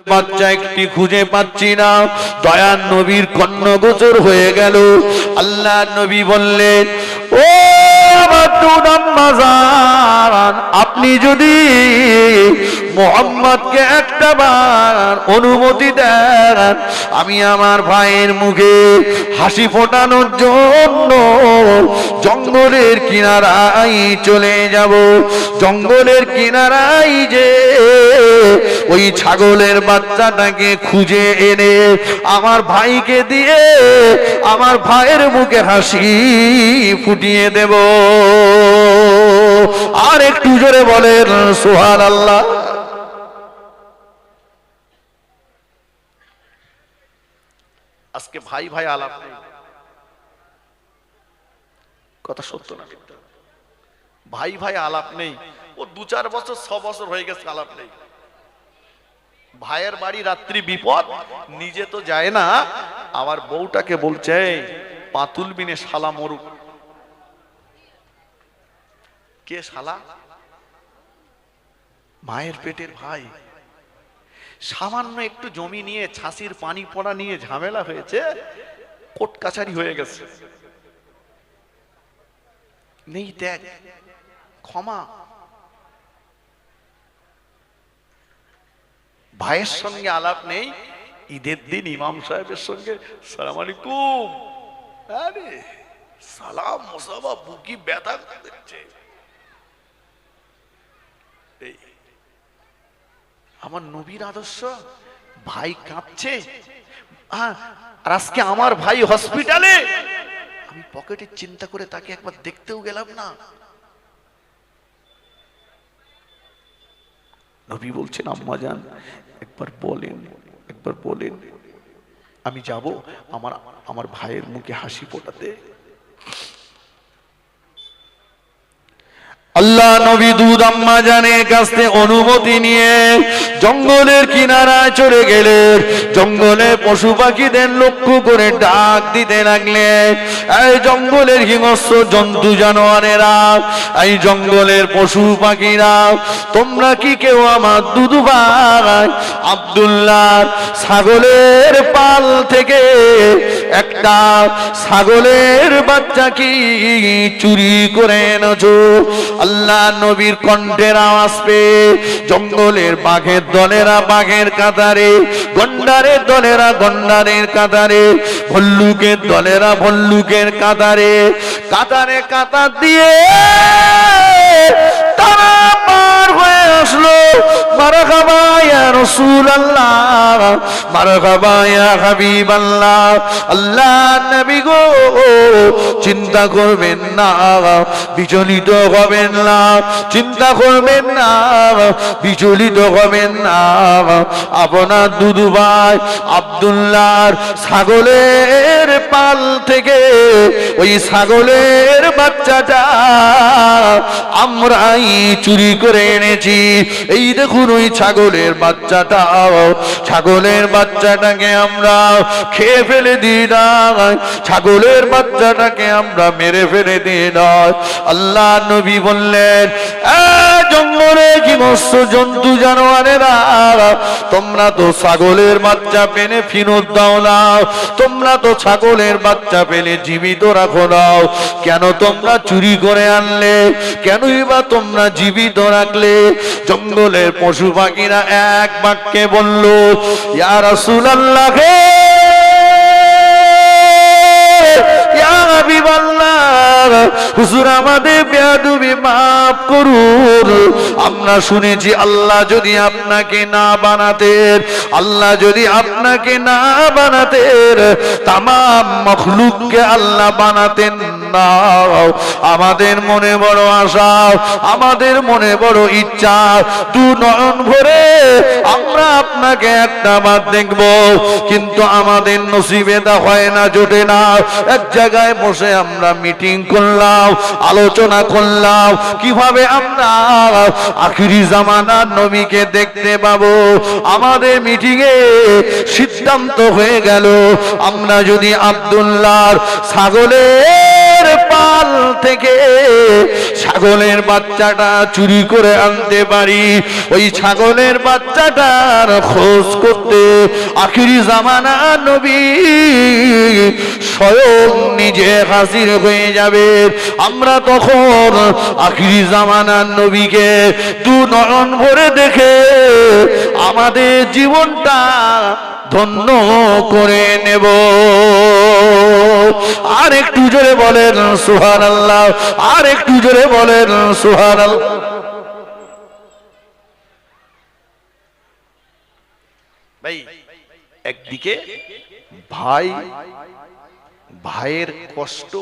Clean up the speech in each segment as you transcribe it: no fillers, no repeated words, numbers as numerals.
বাচ্চা একটি খুঁজে পাচ্ছি না। দয়ার নবীর কর্ণগোচর হয়ে গেল। আল্লাহ নবী বললেন, ও আপনি যদি মোহাম্মদকে একটা বার অনুমতি দেন, আমি আমার ভাইয়ের মুখে হাসি ফোটানোর জন্য জঙ্গলের কিনারায় চলে যাব। জঙ্গলের কিনারায় যে ওই ছাগলের বাচ্চাটাকে খুঁজে এনে আমার ভাইকে দিয়ে আমার ভাইয়ের মুখে হাসি ফুটিয়ে দেব। আর একটু জোরে বলেন সুবহানাল্লাহ। আজকে ভাই ভাই আলাপ নেই, কথা সত্য না? ভাই ভাই আলাপ নেই। ও 2-4 বছর 6 বছর হয়ে গেছে আলাপ নেই। ভাইয়ের বাড়ি রাত্রি বিপদ, নিজে তো যায় না, আবার বউটাকে বলছে পাতুল বিনে শালা মরুক। কে শালা? মায়ের পেটের ভাই। সামান্য একটু জমি নিয়ে ছাসির পানি পড়া নিয়ে ঝামেলা হয়েছে, কোর্ট কাছারি হয়ে গেছে, নেই ত্যাগ, ক্ষমা। ভাইয়ের সঙ্গে আলাপ নেই। ঈদের দিন ইমাম সাহেবের সঙ্গে সালাম আলাইকুম, আরে সালাম মুসাফা, বুকি ব্যথা করছে। আমার নবীর আদর্শ। ভাই কাঁপছে, আর আজকে আমার ভাই হসপিটালে, আমি পকেটে চিন্তা করে তাকে একবার দেখতেও গেলাম না। নবী বলছেন, আম্মা জান একবার বলেন আমি যাব আমার ভাইয়ের মুখে হাসি ফোটাতে। আল্লাহ নবী দুধ আম্মা জানের কাছ থেকে অনুমতি নিয়ে জঙ্গলের কিনারায় চলে গেলেন। জঙ্গলে পশু পাখিদের লক্ষ্য করে ডাক দিতে লাগলেন, এই জঙ্গলের হিংস্র জন্তু জানোয়ারেরা, এই জঙ্গলের পশু পাখিরা, তোমরা কি কেউ আমার দুধু ভাই আব্দুল্লাহ ছাগলের পাল থেকে একটা ছাগলের বাচ্চা কি চুরি করে এনেছো? আল্লাহ নবীর কণ্ঠের আওয়াজ পেয়ে জঙ্গলের বাঘের দলেরা বাঘের কাতারে, গন্ডারের দলেরা গন্ডারের কাতারে, ভল্লুকের দলেরা ভল্লুকের কাতারে, কাতারে কাতার দিয়ে তারা পার হয়ে আসলো। মারহাবা ইয়া রাসূলুল্লাহ, মারহাবা ইয়া হাবিবাল্লাহ। আল্লাহ নবী গো, চিন্তা করবেন না, বিচলিত হবেন না, চিন্তা করবেন না, বিচলিত হবেন না। আপনার দুধু ভাই আব্দুল্লাহর ছাগলের পাল থেকে ওই ছাগলের বাচ্চাটা আমরাই চুরি করে এনেছি। এই দেখুন ওই ছাগলের বাচ্চাটা, ছাগলের বাচ্চাটাকে আমরা খেয়ে ফেলে দিই না, ছাগলের বাচ্চাটাকে আমরা মেরে ফেলে দিই না। আল্লাহ নবী বললেন, জঙ্গলে হিংস্র জন্তু জানোয়ারেরা, তোমরা তো ছাগলের বাচ্চা পেলে ফিরত দাও না, তোমরা তো ছাগলের বাচ্চা পেলে জীবিত রাখো নাও, কেন তোমরা চুরি করে আনলে? কেনই বা তোমরা জীবিত রাখলে? জঙ্গলের পশু পাখিরা এক বাক্যে বলল, ইয়া রাসূলুল্লাহ, ইয়া হাবিবাল্লাহ, হুজুর আমাদের বেয়াদবি মাফ করুন। আমরা শুনেছি আল্লাহ যদি আপনাকে না বানাতেন, আল্লাহ যদি আপনাকে না বানাতেন, তামাম মখলুককে আল্লাহ বানাতেন না। আমাদের মনে বড় আশা, আমাদের মনে বড় ইচ্ছা, দু নয়ন ভরে আমরা আপনাকে একটা বার দেখব, কিন্তু আমাদের নসিবে তা হয় না, জোটে না। এক জায়গায় বসে আমরা মিটিং করলাম, আলোচনা করলাম কিভাবে আমরা আখিরি জামানার নবীকে দেখতে পাবো। আমাদের মিটিংয়ে সিদ্ধান্ত হয়ে গেল, আমরা যদি আব্দুল্লাহর ছাগলের পাল থেকে ছাগলের বাচ্চাটা চুরি করে আনতে পারি, ওই ছাগলের বাচ্চাটার খোঁজ করতে আখিরি জামানা নবী স্বয়ং নিজে হাজির হয়ে যাবে। আমরা তখন আখিরি জামানার নবীকে দু নয়ন ভরে দেখে আমাদের জীবনটা ধন্য করে নেব। আর একটু জোরে বলেন সুবহানাল্লাহ, আর একটু জোরে বলেন সুবহানাল্লাহ। ভাই, একদিকে ভাই ভাইয়ের কষ্ট,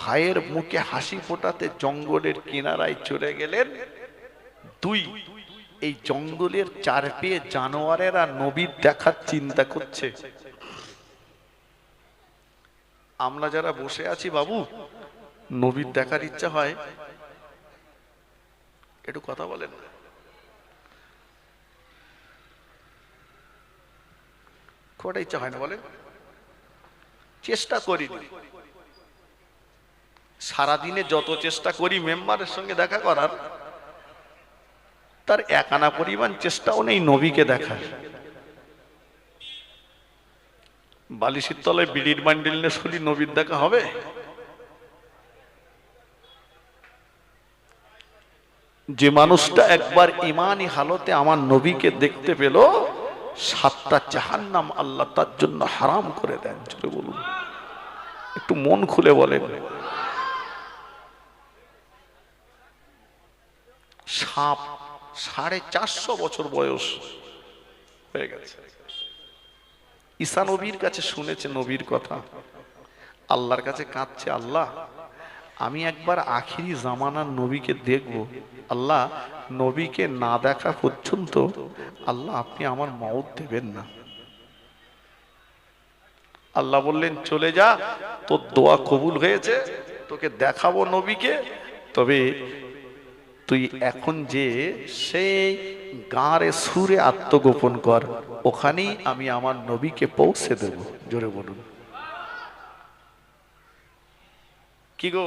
ভাইয়ের মুখে হাসি ফোটাতে জঙ্গলের কিনারায় চলে গেলেন। দুই, এই জঙ্গলের চার পেয়ে জানোয়ারেরা নবীর দেখার চিন্তা করছে। আমরা যারা বসে আছি বাবু, নবীর দেখার ইচ্ছা হয়, একটু কথা বলেন না। খুব একটা ইচ্ছা হয় না, বলেন। চেষ্টা করি, সারাদিনে যত চেষ্টা করি মেম্বারের সঙ্গে দেখা করার, তার এক আনা পরিমাণ চেষ্টাও নেই নবীকে দেখার। বালিশের তলায় বিড়ির বান্ডিল নিয়ে শুনি নবীর দেখা হবে? যে মানুষটা একবার ইমানি হালতে আমার নবীকে দেখতে পেল, 7টা জাহান্নাম আল্লাহ তার জন্য হারাম করে দেন। জোরে বলুন, একটু মন খুলে বলেন। সাপ 450 বছর বয়স হয়ে গেছে, ঈসা নবীর কাছে শুনেছে নবীর কথা, আল্লাহর কাছে কাঁদছে, আল্লাহ আমি একবার আখিরি জামানার নবীকে দেখব, আল্লাহ নবীকে না দেখা পর্যন্ত আল্লাহ আপনি আমার মওত দেবেন না। আল্লাহ বললেন চলে যা, তোর দোয়া কবুল হয়েছে, তোকে দেখাবো নবীকে, তবে তুই এখন যে সেই গাঁরে সুরে আত্মগোপন কর, ওখানেই আমি আমার নবীকে পৌঁছে দেব। জোরে বলুন। কি গো,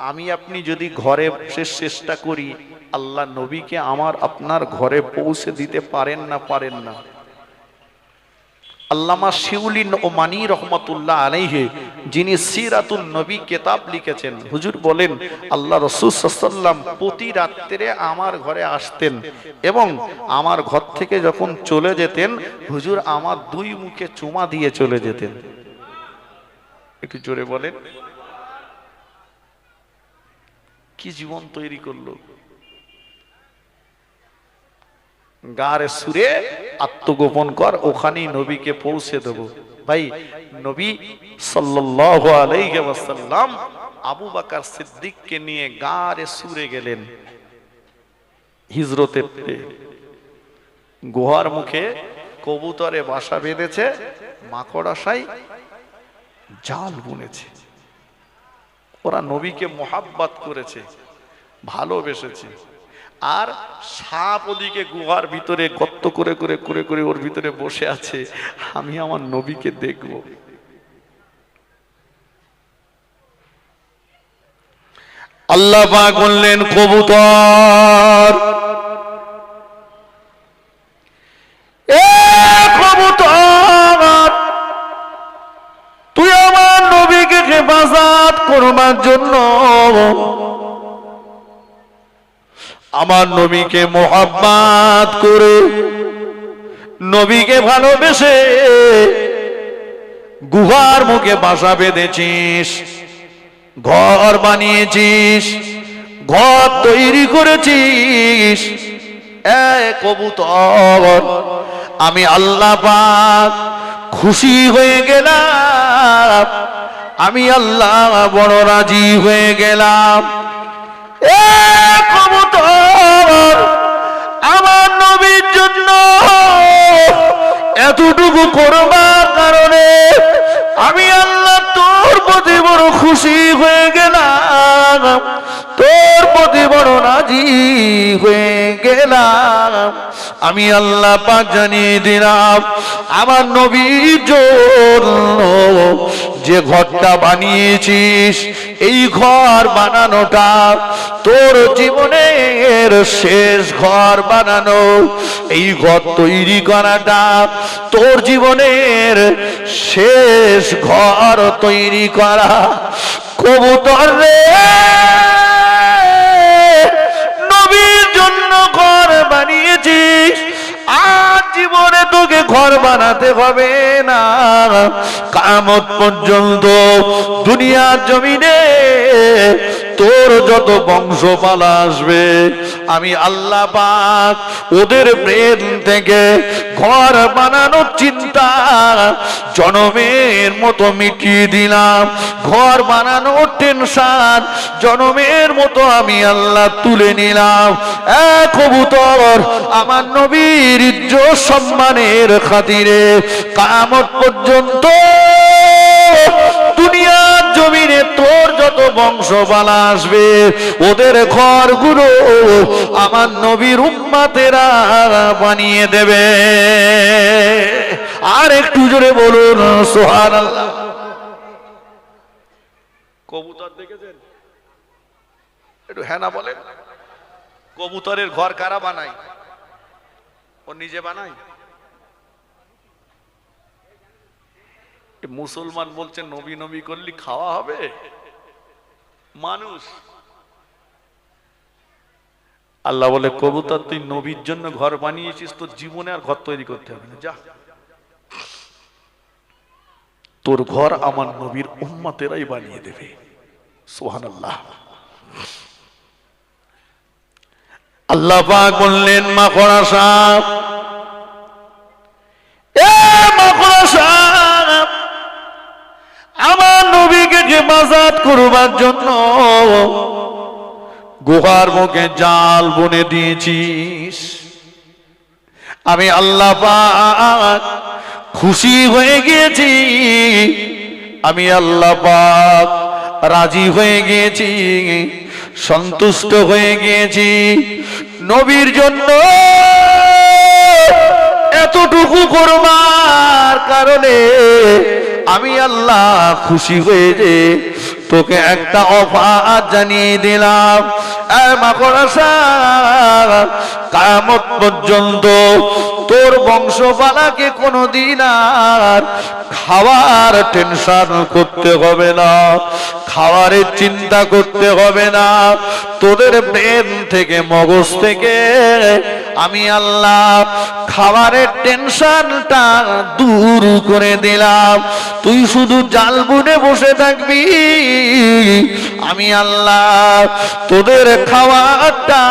আমি আপনি যদি ঘরে বসে চেষ্টা করি, আল্লাহ নবীকে আমার আপনার ঘরে পৌঁছে দিতে পারেন না? পারেন না? আল্লামা শিউলি ওমানি রহমাতুল্লাহ আলাইহি, যিনি সিরাতুন নবী কিতাব লিখেছেন, হুজুর বলেন আল্লাহ রাসূল সাল্লাল্লাহু আলাইহি ওয়াসাল্লাম প্রতি রাত্রে আমার ঘরে আসতেন এবং আমার ঘর থেকে যখন চলে যেতেন, হুজুর আমার দুই মুখে চুমা দিয়ে চলে যেতেন। একটু জোরে বলেন। কি জীবন তৈরি করলো! গারে সুরে আত্মগোপন কর, ওখানেই নবীকে পৌঁছে দেব। ভাই, নবী সাল্লাল্লাহু আলাইহি ওয়াসাল্লাম আবু বকর সিদ্দিককে নিয়ে গারে সুরে গেলেন হিজরতের। গুহার মুখে কবুতরে বাসা বেঁধেছে, মাকড় আশায় জাল বুনেছে। ওরা নবীকে মোহাব্বত করেছে, ভালোবেসেছে। আর সাপ ওদিকে গুহার ভিতরে গর্ত করে করে করে করে ওর ভিতরে বসে আছে, আমি আমার নবীকে দেখব। আল্লাহ পাক বললেন, কবুতর, এ কবুতর, তুই আমার নবীকে হেফাজত করবার জন্য, আমার নবীকে মোহাব্বত করে, নবীকে ভালোবেসে গুহার মুখে বাসা বেঁধেছিস, ঘর বানিয়েছিস, ঘর তৈরি করেছিস। এ কবুতর, আমি আল্লাহ পাক খুশি হয়ে গেলাম, আমি আল্লাহ বড় রাজি হয়ে গেলাম। এ কবুতর, আমার নবীর জন্য এতটুকু করবার কারণে আমি আল্লাহ তোর প্রতি বড় খুশি হয়ে গেলাম, তোর প্রতি বড় রাজি হয়ে গেলাম। আমি আল্লাহ পাক জানিয়ে দিলাম আমার নবীর জন্য যে ঘরটা বানিয়েছিস এই ঘর বানানোটা তোর জীবনের শেষ ঘর বানানো, এই ঘর তৈরি করাটা তোর জীবনের শেষ ঘর তৈরি করা। কবুতর রে, নবীর জন্য ঘর বানিয়েছিস, আজ জীবনে তোকে ঘর বানাতে হবে না। কিয়ামত পর্যন্ত দুনিয়ার জমিনে তোর যত বংশপালা আসবে আমি আল্লাহ পাক ওদের ব্রেন থেকে ঘর বানানোর চিন্তা জনমের মতো মিটিয়ে দিলাম। ঘর বানানোর টেনশন জনমের মতো আমি আল্লাহ তুলে নিলাম। কবুতর, আমার নবীর ইজ্জত সম্মানের খাতিরে কিয়ামত পর্যন্ত দুনিয়ার জমিনে তোর যত বংশপালা আসবে ওদের ঘরগুলো আমার নবীর উম্মতেরা বানিয়ে দেবে। আর একটু জোরে বলুন সুবহানাল্লাহ। কবুতর দেখেছেন? একটু হ্যাঁ না বলেন। কবুতরের ঘর কারা বানায়? ও নিজে বানায়? মুসলমান বলছে নবী নবী করলি খাওয়া হবে মানুষ। আল্লাহ বলে কবুতর তুই নবীর জন্য ঘর বানিয়েছিস, তোর জীবনে আর ঘর তৈরি করতে হবে না, যা তোর ঘর আমার নবীর উম্মতেরাই বানিয়ে দেবে। সুবহানাল্লাহ। আল্লাহ পাক বললেন মাকড়া সাপ, মাকড়া সাপ আমার নবীকে হেফাজত করবার জন্য গুহার মুখে জাল বুনে দিয়েছিস। আমি আল্লাহ পাক খুশি হয়ে গিয়েছি, আমি আল্লাহ পাক রাজি হয়ে গিয়েছি, সন্তুষ্ট হয়ে গিয়েছি। নবীর জন্য এতটুকু করবার কারণে আমি আল্লাহ খুশি হয়েছে। তোকে একটা অফার জানিয়ে দিলাম, কিয়ামত পর্যন্ত তোর বংশপালাকে কোনোদিন আর খাওয়ার টেনশন করতে হবে না, খাওয়ারের চিন্তা করতে হবে না। তোদের ব্রেন থেকে মগজ থেকে আমি আল্লাহ খাবারের টেনশনটা দূর করে দিলাম। তুই শুধু জাল বুনে বসে থাকবি, আমি আল্লাহ তোদের খাওয়ারটা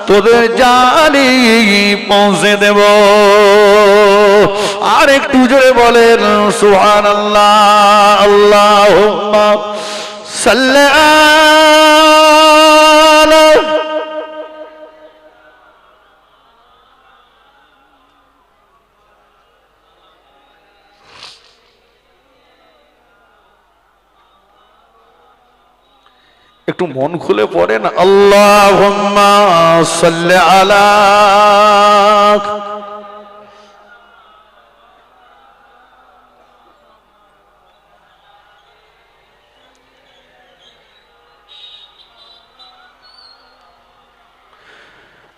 তোদের জালি পৌঁছে দেব। আর একটু জোরে বলেন সুবহানাল্লাহ। আল্লাহুম্মা সাল্লি আলা। একটু মন খুলে পড়েন আল্লাহুম্মা সাল্লি আলা।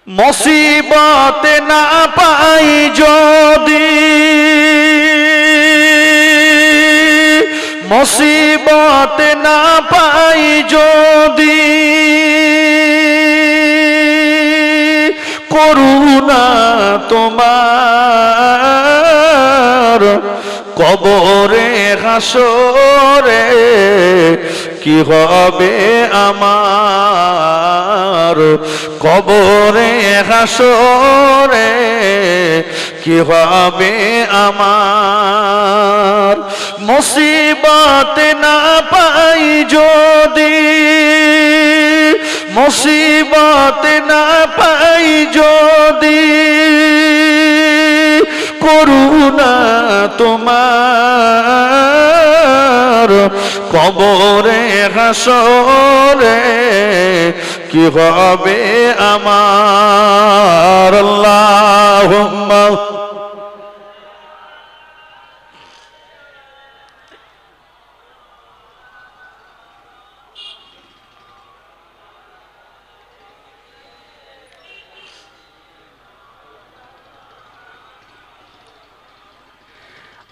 মুসিবতে না পাই যদি, মুসিবতে না পাই যদি, করুণা তোমার কবরে হাসরে কি হবে আমার, কবরে হাসরে কি হবে আমার। মুসিবতে না পাই যদি, মুসিবতে না পাই যদি, করুণা তোমার কবরে হাসরে কি হবে আমার। আল্লাহুম্মা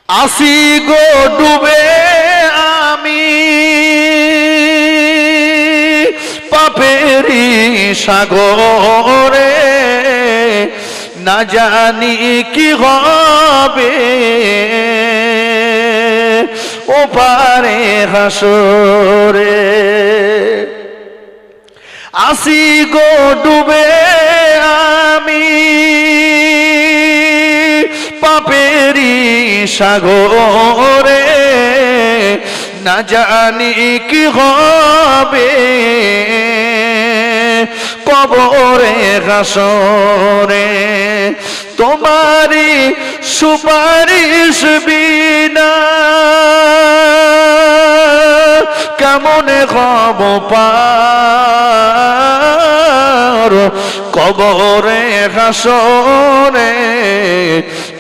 আসি গো ডুবে আমি পাপেরি সাগরে, না জানি কি হবে ওপারে হাসরে। আসি গো ডুবে আমি পাপেরি সাগরে, না জানি কি হবে কবরে হাসরে। তোমারি সুপারিশ বিনা কেমন হব পার কবরে হাসরে,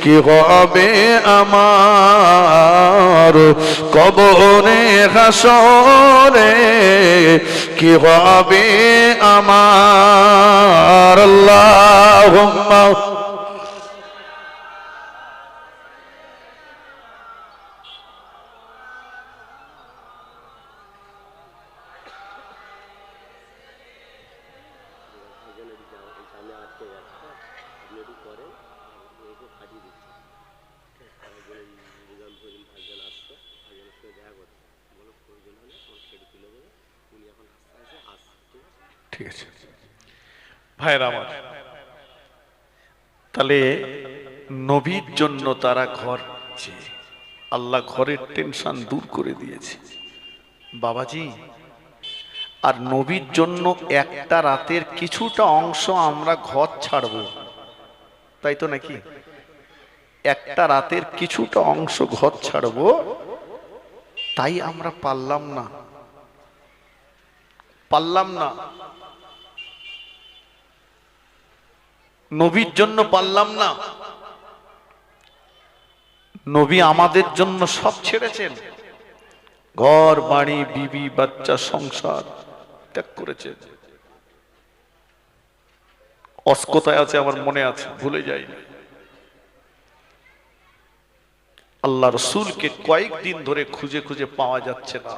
কি হবে আমার কবরে হাসরে, কি হবে আমার। আল্লাহুম্মা ঠিক আছে ভাইরা আমার। তাহলে নবীর জন্য তারা ঘর চেয়ে আল্লাহ ঘরের টেনশন দূর করে দিয়েছে বাবাজি। আর নবীর জন্য একটা রাতের কিছুটা অংশ আমরা ঘর ছাড়বো, তাই তো নাকি? একটা রাতের কিছুটা অংশ ঘর ছাড়বো, তাই আমরা পারলাম না। নবীর জন্য পারলাম না। নবী আমাদের জন্য সব ছেড়েছেন, ঘর বাড়ি বিবি বাচ্চা সংসার ত্যাগ করেছেন। অস্কতায় আছে আমার মনে আছে, ভুলে যাইনি। আল্লাহ রসুলকে কয়েকদিন ধরে খুঁজে খুঁজে পাওয়া যাচ্ছে না।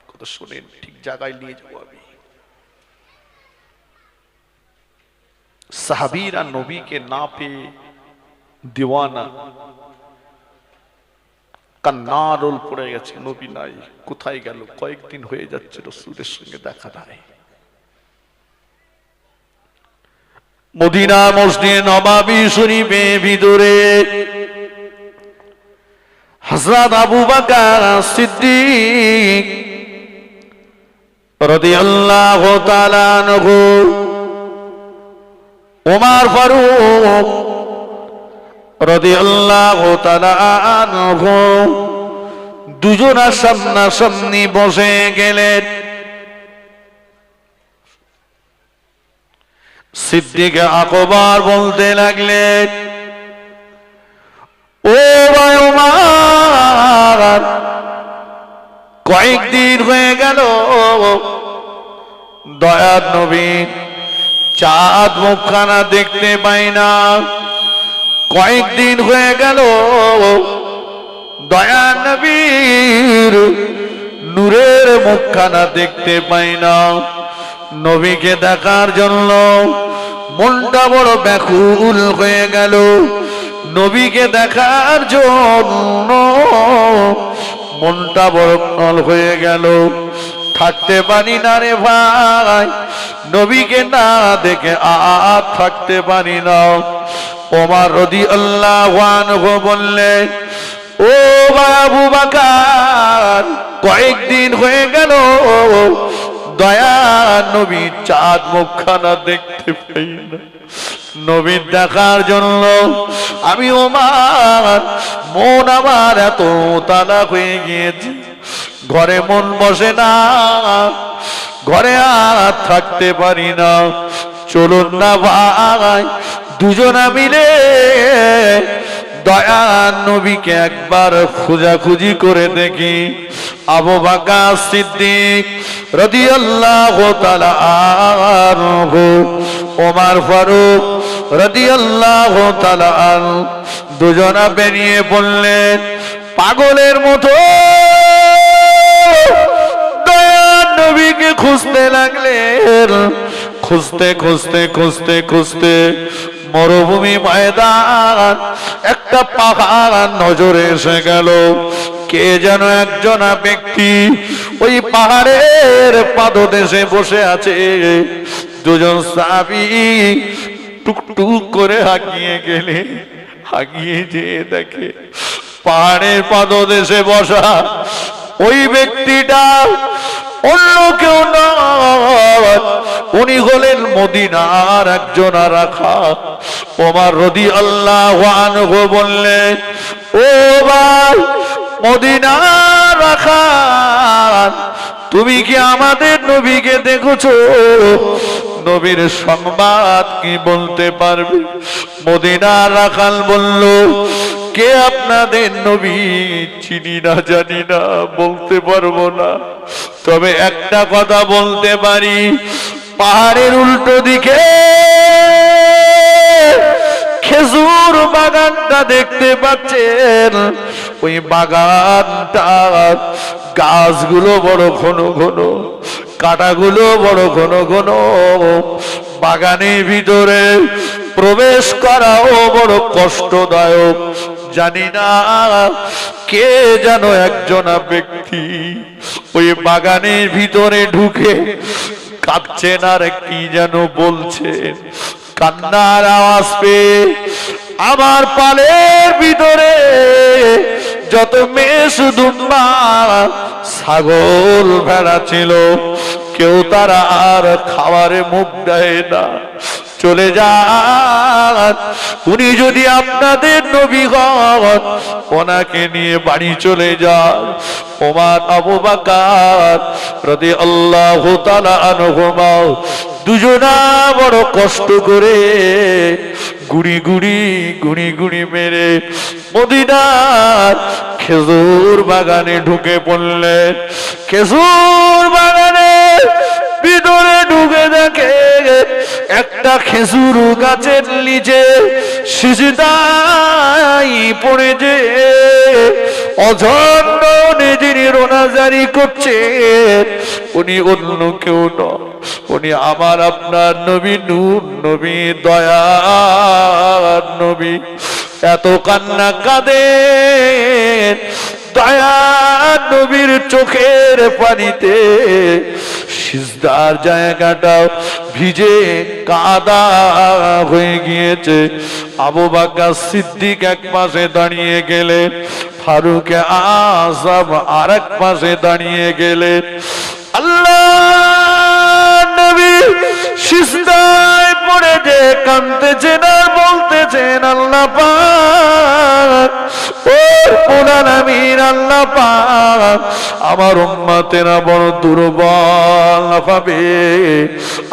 কথা শুনেন, ঠিক জায়গায় নিয়ে যাবো আমি। সাহাবীরা নবীকে না পেয়ে দিওয়ানা, কান্নার রোল পড়ে গেছে। নবী নাই, কোথায় গেল? কয়েকদিন হয়ে যাচ্ছে রসুলের সঙ্গে দেখা নাই। মদিনা মসজিদে নববী শরীফে ভিতরে হযরত আবু বকর সিদ্দিক রাদিয়াল্লাহু তাআলা আনহু, ওমর ফারুক রাদিয়াল্লাহু তাআলা আনহু দুজনা সামনাসামনি বসে গেলেন। সিদ্দিক আকবর বলতে লাগলেন, ও ভাই ওমর, কয়েকদিন হয়ে গেল দয়ার নবী চাঁদ মুখখানা দেখতে পাই না। কয়েকদিন হয়ে গেল দয়ার নবীর নূরের মুখখানা দেখতে পাই না। নবীকে দেখার জন্য মনটা বড় ব্যাকুল হয়ে গেল। নবীকে দেখার জন্য মনটা বড় ব্যাকুল হয়ে গেল। থাকতে পারি না রে ভাই, নবীকে না দেখে আর থাকতে পারি না। ওমর রাদিয়াল্লাহু আনহু বললেন, ও আবু বকর, কয়েকদিন হয়ে গেল দয়া নবী চাঁদ মুখখানা দেখতে পাই না। নবীর দেখার জন্য আমি ওমর মন আমার এত তালা হয়ে গিয়েছে, ঘরে মন বসে না। ঘরে আর থাকতে পারি না, চলুন না ভাই দুজনা মিলে দয়ার নবীকে একবার খোঁজাখুঁজি করে দেখি। আবু বকর সিদ্দিক রাদিয়াল্লাহু তাআলা আনহু, ওমর ফারুক রাদিয়াল্লাহু তাআলা আনহু দুজনা বেরিয়ে পড়লেন পাগলের মতো দয়ার নবীকে খুঁজতে লাগলেন। খুঁজতে খুঁজতে খুঁজতে খুঁজতে মরুভূমি ময়দান একটা পাহাড় নজরে এসে গেল। কে যেন একজন ব্যক্তি ওই পাহাড়ের পাদদেশে বসে আছে। দুজন সাহাবী টুকটুক করে হাঁকিয়ে গেলে, হাঁকিয়ে যেয়ে দেখে পাহাড়ের পাদদেশে বসা ওই ব্যক্তিটা অন্য কেউ নয়, উনি হলেন মদিনার একজন রাখা। ওমর রাদিয়াল্লাহু আনহু বললেন, ও ভাই মদিনার রাখা, তুমি কি আমাদের নবীকে দেখেছো? নবীর সংবাদ কি বলতে পারবে? মদিনার রাখাল বলল, কে আপনাদের নবী? চিনি না, জানি না, বলতে পারবো না, তবে একটা কথা বলতে পারি, পাহাড়ের উল্টো দিকে খেজুর বাগানটা দেখতে পাচ্ছেন, ওই বাগানটা গাছগুলো বড় ঘন ঘন, কাঁটাগুলো বড় ঘন ঘন, বাগানের ভিতরে প্রবেশ করাও বড় কষ্টদায়ক। জানি না কে যেন একজন ব্যক্তি ওই বাগানের ভিতরে ঢুকে কাঁদছেন আর কি যেন বলছেন। কান্নার আওয়াজ পেয়ে আমার পালের ভিতরে যত মেষ দুম্বা ছাগল ভেড়া ছিল, কেউ তারা আর খাবারে মুখ দেয় না, চলে যান। উনি যদি আপনাদের নবী হন, ওনাকে নিয়ে বাড়ি চলে যান। ওমর আবু বকর রাদিয়াল্লাহু তাআলা আনহুমা দুজনা বড় কষ্ট করে গুড়ি গুড়ি গুড়ি গুড়ি মেরে মদিনার খেজুর বাগানে ঢুকে পড়লেন। খেজুর বাগানে ভিতরে ঢুকে দেখে একটা খেজুর গাছের নিচে সিজদায় পড়ে যে অঝণ্ড যিনি রোনাজারি করছেন, উনি অন্য কেউ নয়, উনি আমার আপনার নবী, নূর নবী, দয়ার নবী। এত কান্না কাঁদেন, দয়ার নবীর চোখের পানিতে সিজদার জায়গাটাও ভিজে কাদা হয়ে গিয়েছে। আবু বকর সিদ্দিক এক পাশে দাঁড়িয়ে গেলেন, ফারুক আযম আরেক পাশে দাঁড়িয়ে গেলেন। আল্লাহ নবী সিজদায় পড়ে যে কাঁদতেছেন আর বলতেছেন, আল্লাহ পাক, ও রব্বুল আলামিন, আল্লাহ পাক, আমার উম্মতেরা বড় দুর্বল হবে,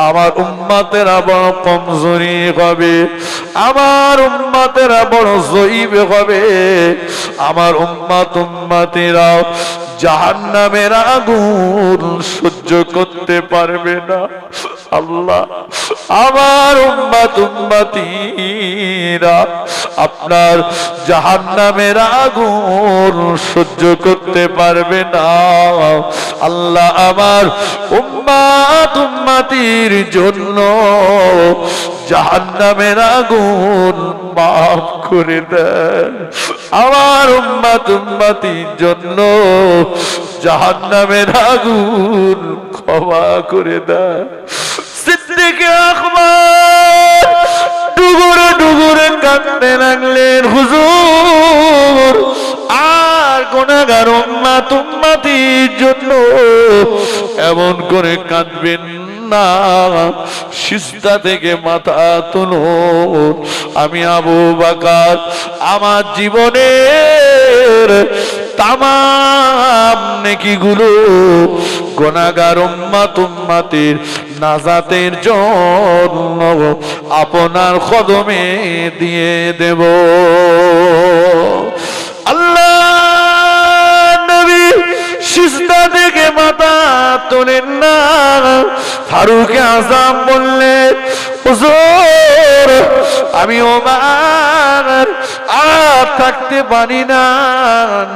আমার উম্মতেরা বড় কমজোরি হবে, আমার উম্মতেরা বড় জয়ীব হবে, আমার উম্মতেরা জাহান্নামের আগুন সহ্য করতে পারবে না। আল্লাহ, আমার উম্মতীরা আপনার জাহান্নামের আগুন সহ্য করতে পারবে না। আল্লাহ, আমার উম্মতির জন্য জাহান্নামের আগুন মাফ করে দেন, আমার উম্মতির জন্য জাহান্নামের আগুন ক্ষমা করে দেন। সিদ্দিক আকবর ডুগুরে ডুগুরে কাঁদতে লাগলেন, হুজুর আর গুনাহগার উম্মতির জন্য এমন করে কাঁদবেন না, সিজদা থেকে মাথা তুলুন। আমি আবু বকর আমার জীবনের তামাম নেকিগুলো গুনাহগার উম্মতের নাজাতের জন্য আপনার কদমে দিয়ে দেব। আল্লাহ নবী সিজদা থেকে মাথা তোলেন না। ফারুক আযম বললেন, হুজুর আমি ওমর আর থাকতে পারি না,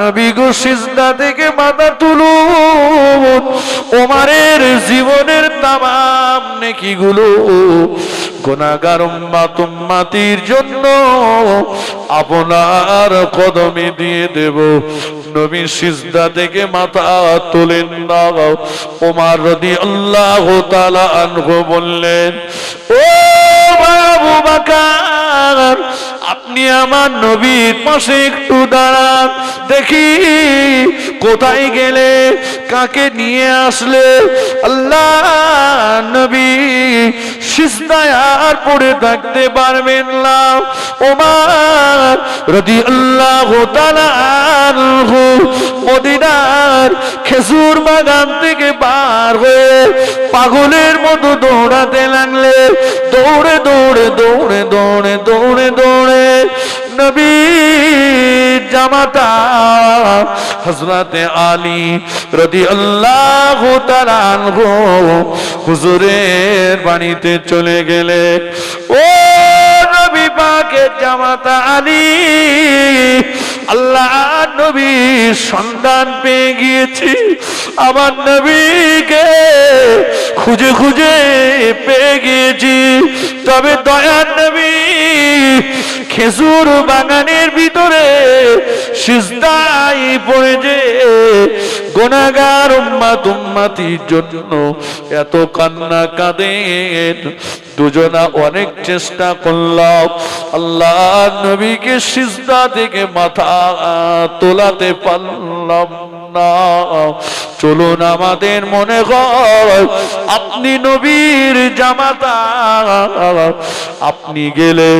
নবী গো সিজদা থেকে মাথা তুলুন, ওমরের জীবনের তামাম নেকিগুলো গুনাহগার উম্মতের জন্য আপনার কদমে দিয়ে দেব। নবী সিজদা থেকে মাথা তোলেন না। ওমর রাদিয়াল্লাহু তাআলা আনহু বললেন, ও আবু বকর আপনি আমার নবীর পাশে একটু দাঁড়ান, দেখি কোথায় গেলে, কাকে নিয়ে আসলে। আল্লাহ নবী সিজদায় আর পড়ে থাকতে পারবেন না। ওমর রাদিয়াল্লাহু তাআলা আনহু মদিনার খেজুর বাগান থেকে বার হয়ে পাগলের মতো দৌড়াতে লাগলে। দৌড়ে দৌড়ে দৌড়ে দৌড়ে দৌড়ে দৌড়ে নবী জামাতা হযরতে আলী রাদিয়াল্লাহু তাআলা আনহু হুজুরের বাড়িতে চলে গেলে। ও নবী পাকের জামাতা আলী, আল্লাহ নবীর সন্ধান পেয়ে গিয়েছি, আমার নবীকে খুঁজে খুঁজে পেয়ে গিয়েছি। তবে দয়ার নবী খেজুর বাগানের ভিতরে সিজদায় পড়ে যে গুনাহগার উম্মতের জন্য এত কান্না কাঁদেন। দুজনা অনেক চেষ্টা করলাম, আল্লাহ নবীকে সিজদা থেকে মাথা তোলাতে পারলাম না। চলুন আমাদের মনে হয় আপনি নবীর জামাতা, আপনি গেলে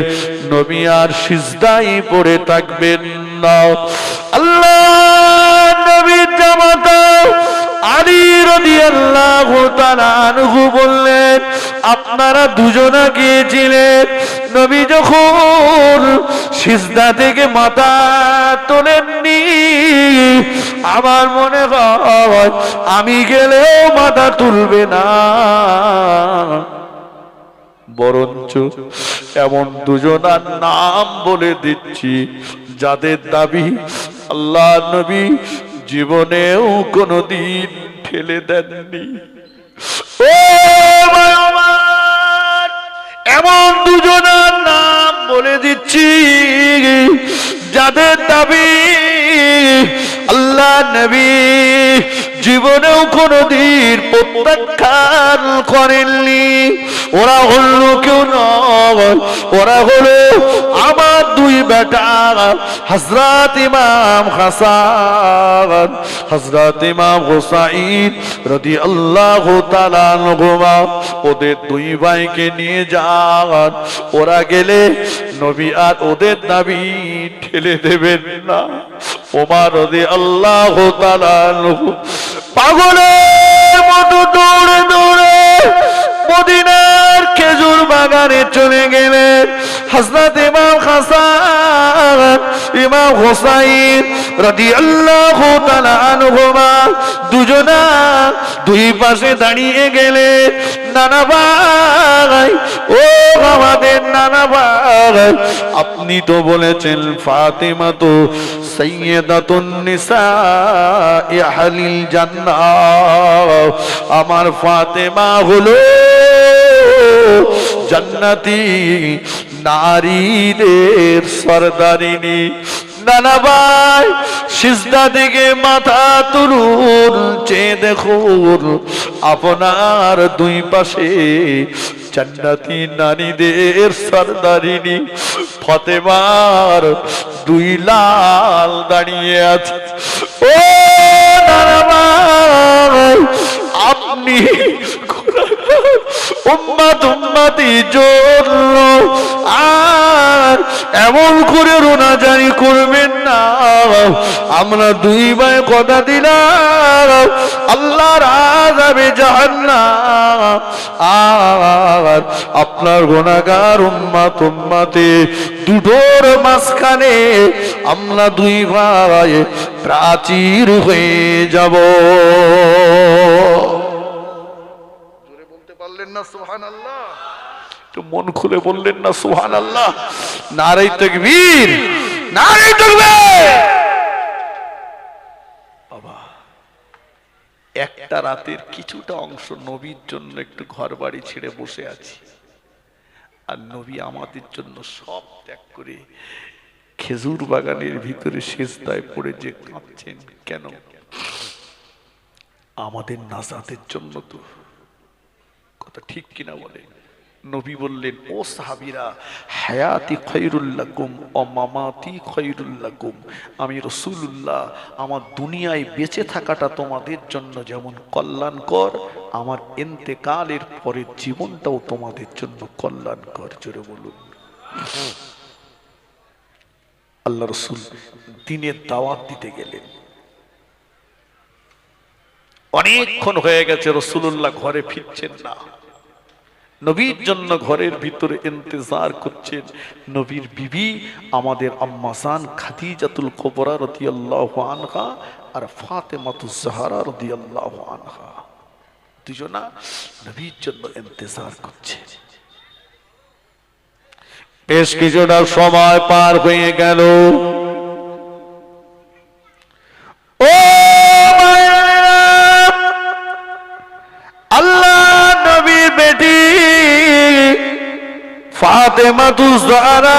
নবী আর সিজদায় পড়ে থাকবেন না। আল্লাহ নবীর জামাতা আলী রাদিয়াল্লাহু তাআলা আনহু বললেন, আপনারা দুজনা গিয়েছিলেন, নবী যখন সিজদা থেকে মাথা তোলেননি, আমার মনে হয় আমি গেলেও মাথা তুলবে না। বরঞ্চ এমন দুজনার নাম বলে দিচ্ছি যাদের দাবি আল্লাহ নবী জীবনেও কোনদিন ঠেলে দেননি। ও এমন দুজনার নাম বলে দিচ্ছি যাদের দাবি আল্লাহ নবী জীবনেও কোনদিন প্রত্যাখ্যান করেননি। ওরা হলো কেউ নয়, ওরা হলো আমার দুই বেটা হযরত ইমাম হাসান, হযরত ইমাম হুসাইন রাদিয়াল্লাহু তাআলা আনহুমা। ওদের দুই ভাইকে নিয়ে যান, ওরা গেলে নবী আর ওদের দাবি ঠেলে দেবেন না। ওমর রাদিয়াল্লাহু তাআলা আনহু পাগলের মতো দৌড়ে দৌড়ে মদিনার খেজুর বাগানে চলে গেলেন। হযরত ইমাম হাসান ইমাম হুসাইন রাদিয়াল্লাহু তাআলা আনহুমা দুজনা দুই পাশে দাঁড়িয়ে গেলেন। নানা ভাই, ও আমাদের নানা ভাই, আপনি তো বলেছেন ফাতেমা তো সাইয়্যিদাতুন নিসাই আহলিল জান্নাহ, আমার ফাতেমা হলো জান্নাতি নারীদের সরদারিনী। নানা ভাই সিজদা থেকে মাথা তুলুন, চেয়ে দেখুন আপনার দুই পাশে জান্নাতি নারীদের সরদারিনী ফাতেমার দুই লাল দাঁড়িয়ে আছে। ও নানা ভাই, আপনি উম্মতি জন্য আর এমন করে রোনাজারি করবেন না আমরা দুই ভাই কথা দিলাম আল্লাহর আযাবে জাহান্নাম আর আপনার গুনাহগার উম্মতে দুটোর মাঝখানে আমরা দুই ভাই প্রাচীর হয়ে যাব। জোরে বলতে পারলেন না সুবহানাল্লাহ? একটু মন খুলে বললেন না সুবহানাল্লাহ? নারে তাকবীর, নারে তাকবীর। বাবা, একটা রাতের কিছুটা অংশ নবীর জন্য একটু ঘর বাড়ি ছেড়ে বসে আছি, আর নবী আমাদের জন্য সব ত্যাগ করে খেজুর বাগানের ভিতরে সিজদায় পড়ে যে কাঁদছেন কেন? আমাদের নাজাতের জন্য তো। কথা ঠিক কিনা বলে? নবী বললেন, ও সাহাবীরা, হায়াতি খায়রুল লাকুম ওয়া মামাতি খায়রুল লাকুম। আমি রাসূলুল্লাহ, আমার দুনিয়ায় বেঁচে থাকাটা তোমাদের জন্য যেমন কল্যাণকর, আমার ইন্তেকালের পরের জীবনটাও তোমাদের জন্য কল্যাণকর। জোরে বলুন। আল্লাহ রাসূল দ্বীনের দাওয়াত দিতে গেলেন। অনেকক্ষণ হয়ে গেছে, রাসূলুল্লাহ ঘরে ফিরছেন না। নবীর জন্য ঘরের ভিতরে ইন্তজার করছেন নবীর বিবি, আমাদের আম্মা জান খাদিজাতুল কুবরা রাদিয়াল্লাহু আনহা আর ফাতেমাতুজ জাহরা রাদিয়াল্লাহু আনহা, দুজনা নবীর জন্য ইন্তজার করছে। বেশ কিছুটা সময় পার হয়ে গেল। ও আল্লাহ নবীর বেটি ফাতেমাতুজ জাহরা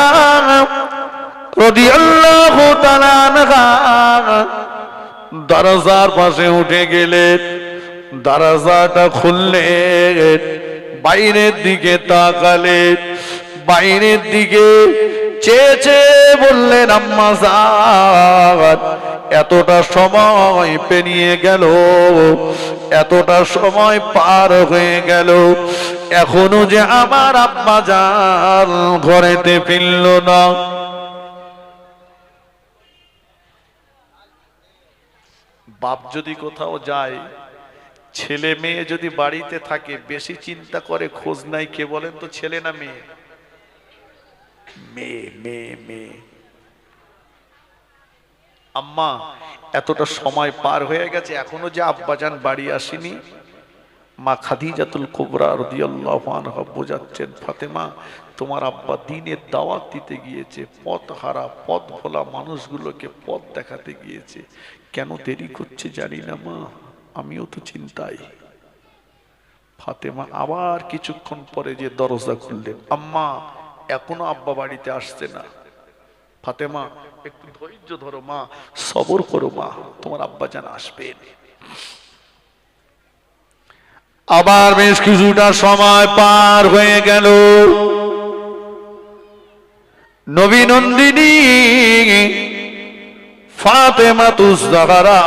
রাদিয়াল্লাহু তাআলা আনহা দরজার পাশে উঠে গেলেন। দরজাটা খুললেন, বাইরের দিকে তাকালেন, বাইরের দিকে চেয়ে চেয়ে বললেন, আম্মা জান, এতটা সময় পেরিয়ে গেল, এতটা সময় পার হয়ে গেল, এখনো যে আমার আব্বা জান ঘরেতে ফিরল না। বাপ যদি কোথাও যায়, ছেলে মেয়ে যদি বাড়িতে থাকে, বেশি চিন্তা করে খোঁজ নাই কে বলেন তো? ছেলে না মেয়ে? মেয়ে, মেয়ে, মেয়ে। আম্মা, এতটা সময় পার হয়ে গেছে, এখনো যে আব্বাজান বাড়ি আসেনি। মা খাদিজাতুল কুবরা রাদিয়াল্লাহু আনহা বোঝাচ্ছেন, ফাতেমা, তোমার আব্বা দ্বীনের দাওয়াত দিতে গিয়েছে, পথ হারা পথ ভোলা মানুষগুলোকে পথ দেখাতে গিয়েছে, কেন দেরি করছে জানি না মা, আমিও তো চিন্তায়। ফাতেমা আবার কিছুক্ষণ পরে যে দরজা খুললেন, আম্মা, এখনো আব্বা বাড়িতে আসছে না। ফাতেমা, একটু ধৈর্য ধরো মা, সবর করো মা, তোমার আব্বা জান আসবেন। আবার বেশ কিছুটা সময় পার হয়ে গেল। নবী নন্দিনী ফাতেমাতুজ জাহরা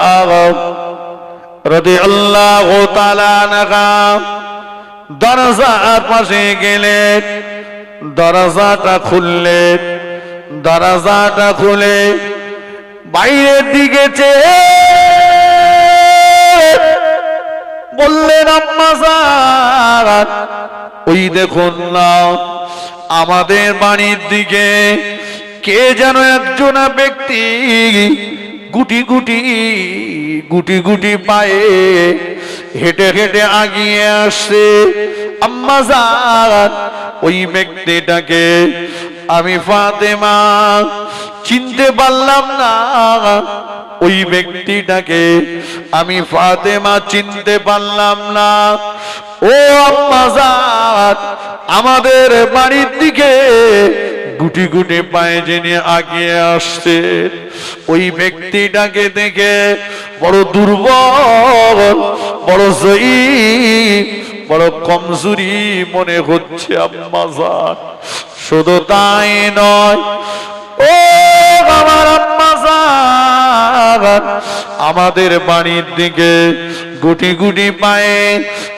রাদিয়াল্লাহু তাআলা আনহা দরজার পাশে গেলেন, দরজাটা খুললেন, দরজাটা খুলে বাইরের দিকে চেয়ে বললেন, আম্মা জান, ওই দেখুন না, আমাদের বাড়ির দিকে কে যেন একজন ব্যক্তি গুটি গুটি গুটি গুটি পায়ে হেঁটে হেঁটে আগিয়ে আসছে। আম্মা জান, ওই ব্যক্তিটাকে আমি ফাতেমা চিনতে পারলাম না, ওই ব্যক্তিটাকে আমি ফাতেমা চিনতে পারলাম না। ও আম্মা জান, আমাদের বাড়ির দিকে গুটি গুটি পায়ে যিনি আগিয়ে আসছে, ওই ব্যক্তিটাকে দেখে বড় দুর্বল, বড় জয়ীফ, বড় কমজোরি মনে হচ্ছে আম্মা জান। শুধু তাই নয়, ও আমার আম্মা জান, আমাদের বাড়ির দিকে গুটি গুটি পায়ে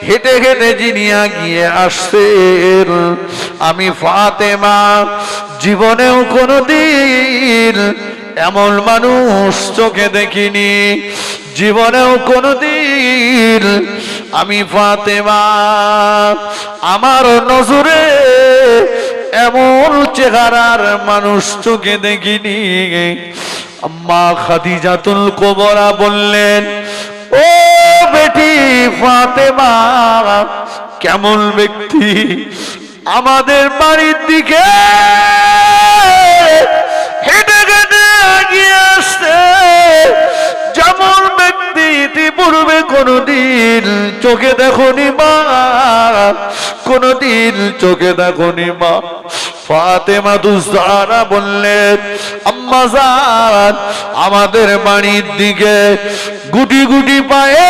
হেঁটে হেঁটে যিনি আগিয়ে আসছেন, আমি ফাতেমা জীবনেও কোনদিন এমন মানুষ চোখে দেখিনি জীবনেও কোনদিন। আমি ফাতেমা আমার নজরে এমন চেহারার মানুষ চোখে দেখিনি। আম্মা খাদিজাতুল কুবরা বললেন, ও বেটি ফাতেমা, কেমন ব্যক্তি আমাদের বাড়ির দিকে হেঁটে হেঁটে এগিয়ে আসছে, যেমন ব্যক্তি ইতিপূর্বে কোনদিন চোখে দেখনি মা, কোনদিন চোখে দেখনি মা। ফাতেমা তুজারা বললেন, আম্মা জান আমাদের বাড়ির দিকে গুটি গুটি পায়ে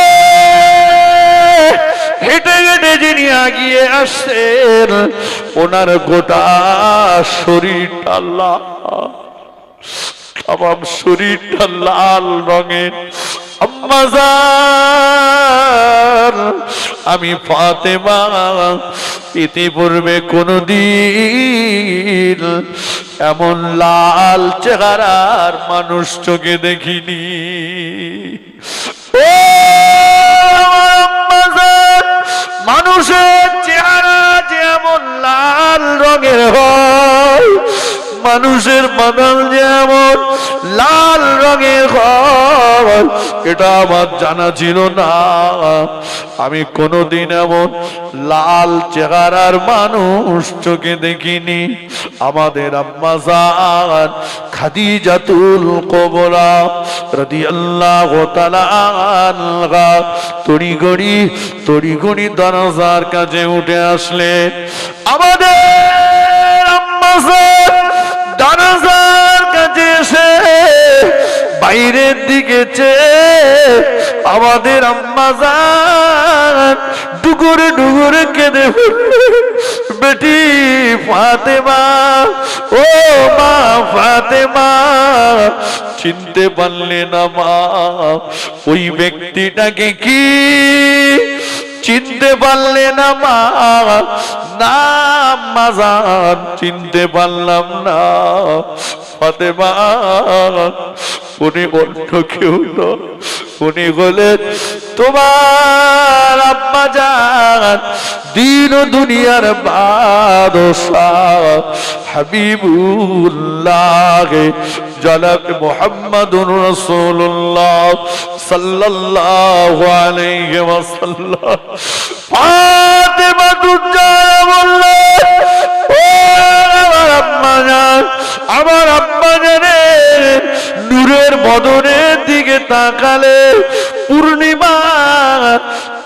হেঁটে হেঁটে যিনি এগিয়ে আসছেন ওনার গোটা শরীরটা লাল, আমার শরীরটা লাল রঙের। আম্মা জান আমি ফাতেমা ইতিপূর্বে কোনদিন এমন লাল চেহারার মানুষ চোখে দেখিনি। ও আম্মা জান, মানুষের চেহারা যেমন লাল রঙের হয়, মানুষের বাদাল যেমন লাল রঙের হয়, এটা আমার জানা ছিল না। আমি কোনদিন এমন লাল চেহারার মানুষ চোখে দেখিনি। আমাদের আম্মা জান খাদিজাতুল কুবরা রাদিয়াল্লাহু তাআলা আনহা তড়িঘড়ি দরজার কাছে উঠে আসলেন। আমাদের আম্মা জান দরজার কাছে এসে বাইরের দিকে চেয়ে আমাদের আম্মা জান ডুগুরে ডুগুরে কেঁদে বেটি ফাতেমা, ও মা ফাতেমা, চিনতে পারলে না মা ওই ব্যক্তিটাকে? কি চিনতে পারলে না মা? না আম্মা জান চিনতে পারলাম না। ফাতেমা উনি অন্য কেউ নয়, উনি হলেন তোমার আম্মা জান দিন ও দুনিয়ার বাদশাহ হাবিবুল্লাহ জনাব মুহাম্মাদুর রাসূলুল্লাহ সাল্লাল্লাহু আলাইহি ওয়াসাল্লাম। ফাতেমা তুজারা বললেন, ও আমার আম্মা জান, আমার আম্মা জানের নূরের বদনের দিকে তাকালে পূর্ণিমা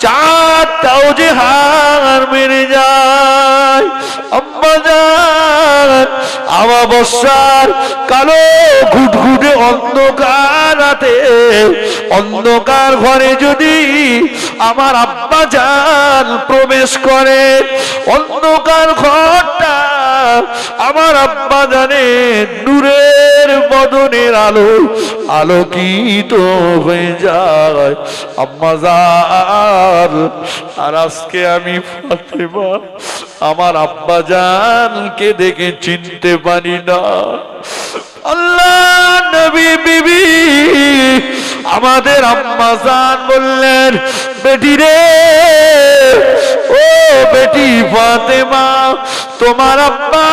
চাঁদটাও যে হার মেরে যায়। আম্মা জান আমাবস্যার কালো ঘুটঘুটে অন্ধকার রাতে অন্ধকার ঘরে যদি আমার আব্বা জান প্রবেশ করে, অন্ধকার ঘরটা আমার আব্বা জানের নূরের বদনের আলো আলোকিত হয়ে যায়। আম্মা জান আর আজকে আমি ফাতেমা আমার আব্বা জানকে দেখে চিনতে পারি না। আল্লাহ নবী বিবি আমাদের আম্মা জান বললেন, বেটি রে, ও বেটি ফাতেমা, তোমার আব্বা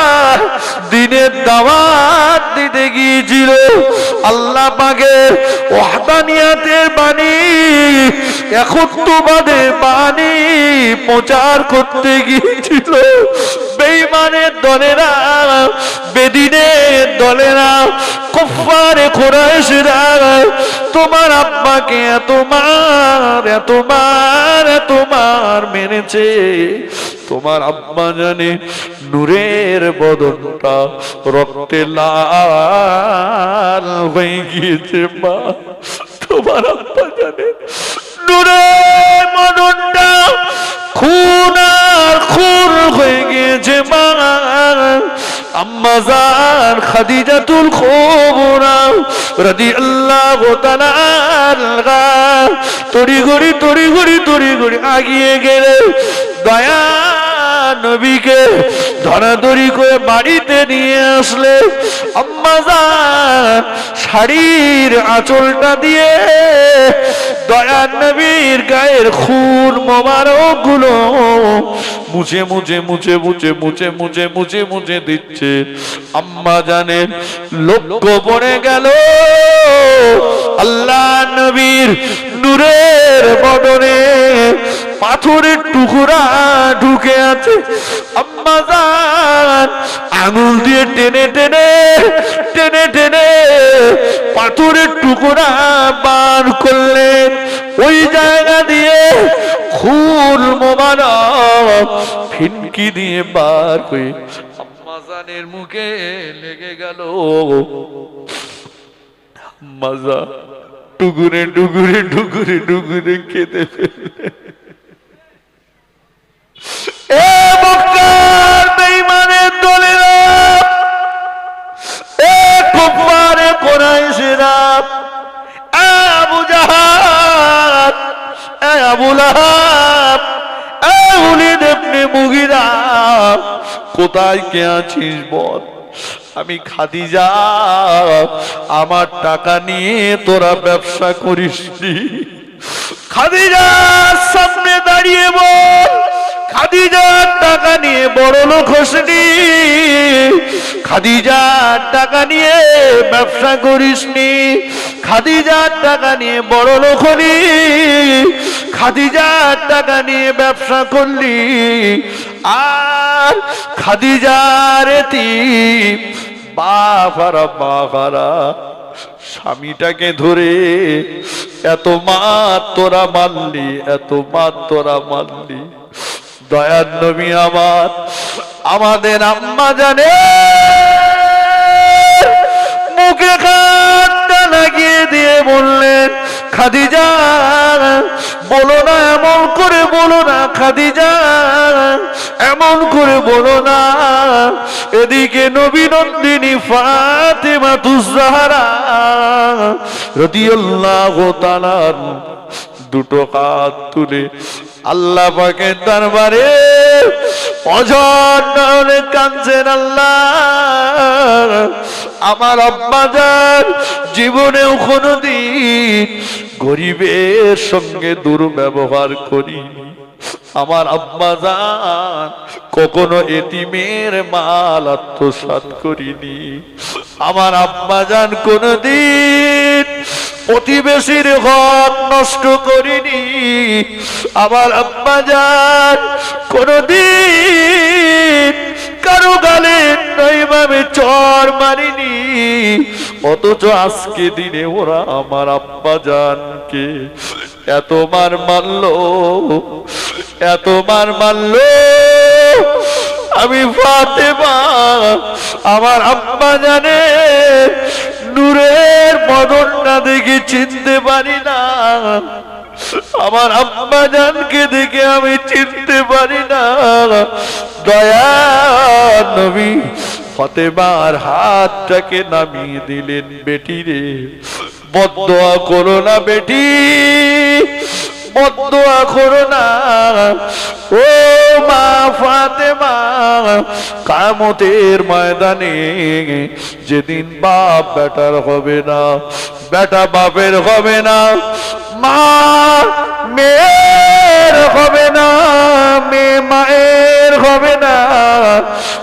দিনের দাওয়াত দিতে গিয়েছিল, আল্লাহ পাকের ওয়াহদানিয়াতের বাণী, একত্ববাদের বাণী প্রচার করতে গিয়েছিল। বেঈমানের দলেরা, বেদিনের দলেরা, কুফফারে কুরাইশরা তোমার আব্বাকে এতবার মেরেছে। তোমার আব্বা জানে নূরের বদনটা রক্তে লাল হয়ে গিয়েছে মা। তোমার আব্বা জানে নূরের বদনটা খুন আর খুন হয়ে গিয়েছে মা। আম্মা জান খাদিজাতুল কুবরা রাদিয়াল্লাহু তাআলা আনহা তড়িঘড়ি আগিয়ে গেলে দয়া নবীকে ধরাধরি করে বাড়িতে নিয়ে আসলে আম্মা জান শাড়ির আঁচলটা দিয়ে দয়ার নবীর গায়ের খুন মোবারক গুলো মুছে মুছে মুছে মুছে মুছে মুছে মুছে মুছে দিচ্ছে। আম্মা জানেন লক্ষ্য পড়ে গেল আল্লাহ নবীর নূরের বদনে পাথরের টুকরা ঢুকে আছে। আম্মা জান আঙুল দিয়ে টেনে টেনে টেনে টেনে পাথরের টুকরা বার করলেন। ওই জায়গা দিয়ে খুন মোবারক ফিনকি দিয়ে বার হয়ে আম্মা জানের মুখে লেগে গেল। আম্মা জান টুকুরে টুকুরে টুকুরে টুকুরে খেতে ফেললে। এ মক্কার বেঈমানের দলেরা, এ কুফারে কুরাইশরা, এ আবু জাহাল, এ আবু লাহাব, এ ওলীদ ইবনে মুগীরা, কোথায় কে আছিস বল? আমি খাদিজা, আমার টাকা নিয়ে তোরা ব্যবসা করিসনি। খাদিজার সামনে দাঁড়িয়ে বল, খাদিজার টাকা নিয়ে বড় লোক হোসনি, খাদিজার টাকা নিয়ে ব্যবসা করিসনি, খাদিজার টাকা নিয়ে বড় লোক হলি, খাদিজার টাকা নিয়ে ব্যবসা করলি, আর খাদিজার এতিম বাবারা বাবারা স্বামীটাকে ধরে এত মার তোরা মারলি, এত মার তোরা মারলি। দয়ার নবী আমার আমাদের আম্মা জানে মুখে কান্না লাগিয়ে দিয়ে বললেন, খাদিজা বলো না, এমন করে বলো না, খাদিজা এমন করে বলো না। এদিকে নবী নন্দিনী ফাতেমাতুজ জাহরা রাদিয়াল্লাহু তাআলা দুটো হাত তুলে আল্লাহ পাকের দরবারে অঝর নয়নে কাঁদছেন। আল্লাহ, আমার আব্বা জান জীবনেও কোনোদিন গরিবের সঙ্গে দুর্ব্যবহার করিনি, আমার আব্বা জান কখনো এতিমের মাল আত্মসাৎ করিনি, আমার আব্বা জান কোনোদিন প্রতিবেশীর হক নষ্ট করিনি, আমার আব্বা জান কোনোদিন কারো গালে নইভাবে চর মারিনি। অথচ আজকে দিনে ওরা আমার আব্বা জানকে এত মার মারলো, এত মার মারলো। আমি ফাতেমা আমার আব্বা জানে নূরের বদনটা দেখে চিনতে পারি না, আমার আব্বা জানকে দেখে আমি চিনতে পারি না। দয়ার নবী ফাতেমার হাতটাকে নামিয়ে দিলেন, বেটি রে বদদোয়া করো না, বেটি বদদোয়া করো না। ও মা ফাতেমা, কিয়ামতের ময়দানে যেদিন বাপ বেটার হবে না, বেটা বাপের হবে না, মা মেয়ের হবে না, মেয়ে মায়ের হবে না,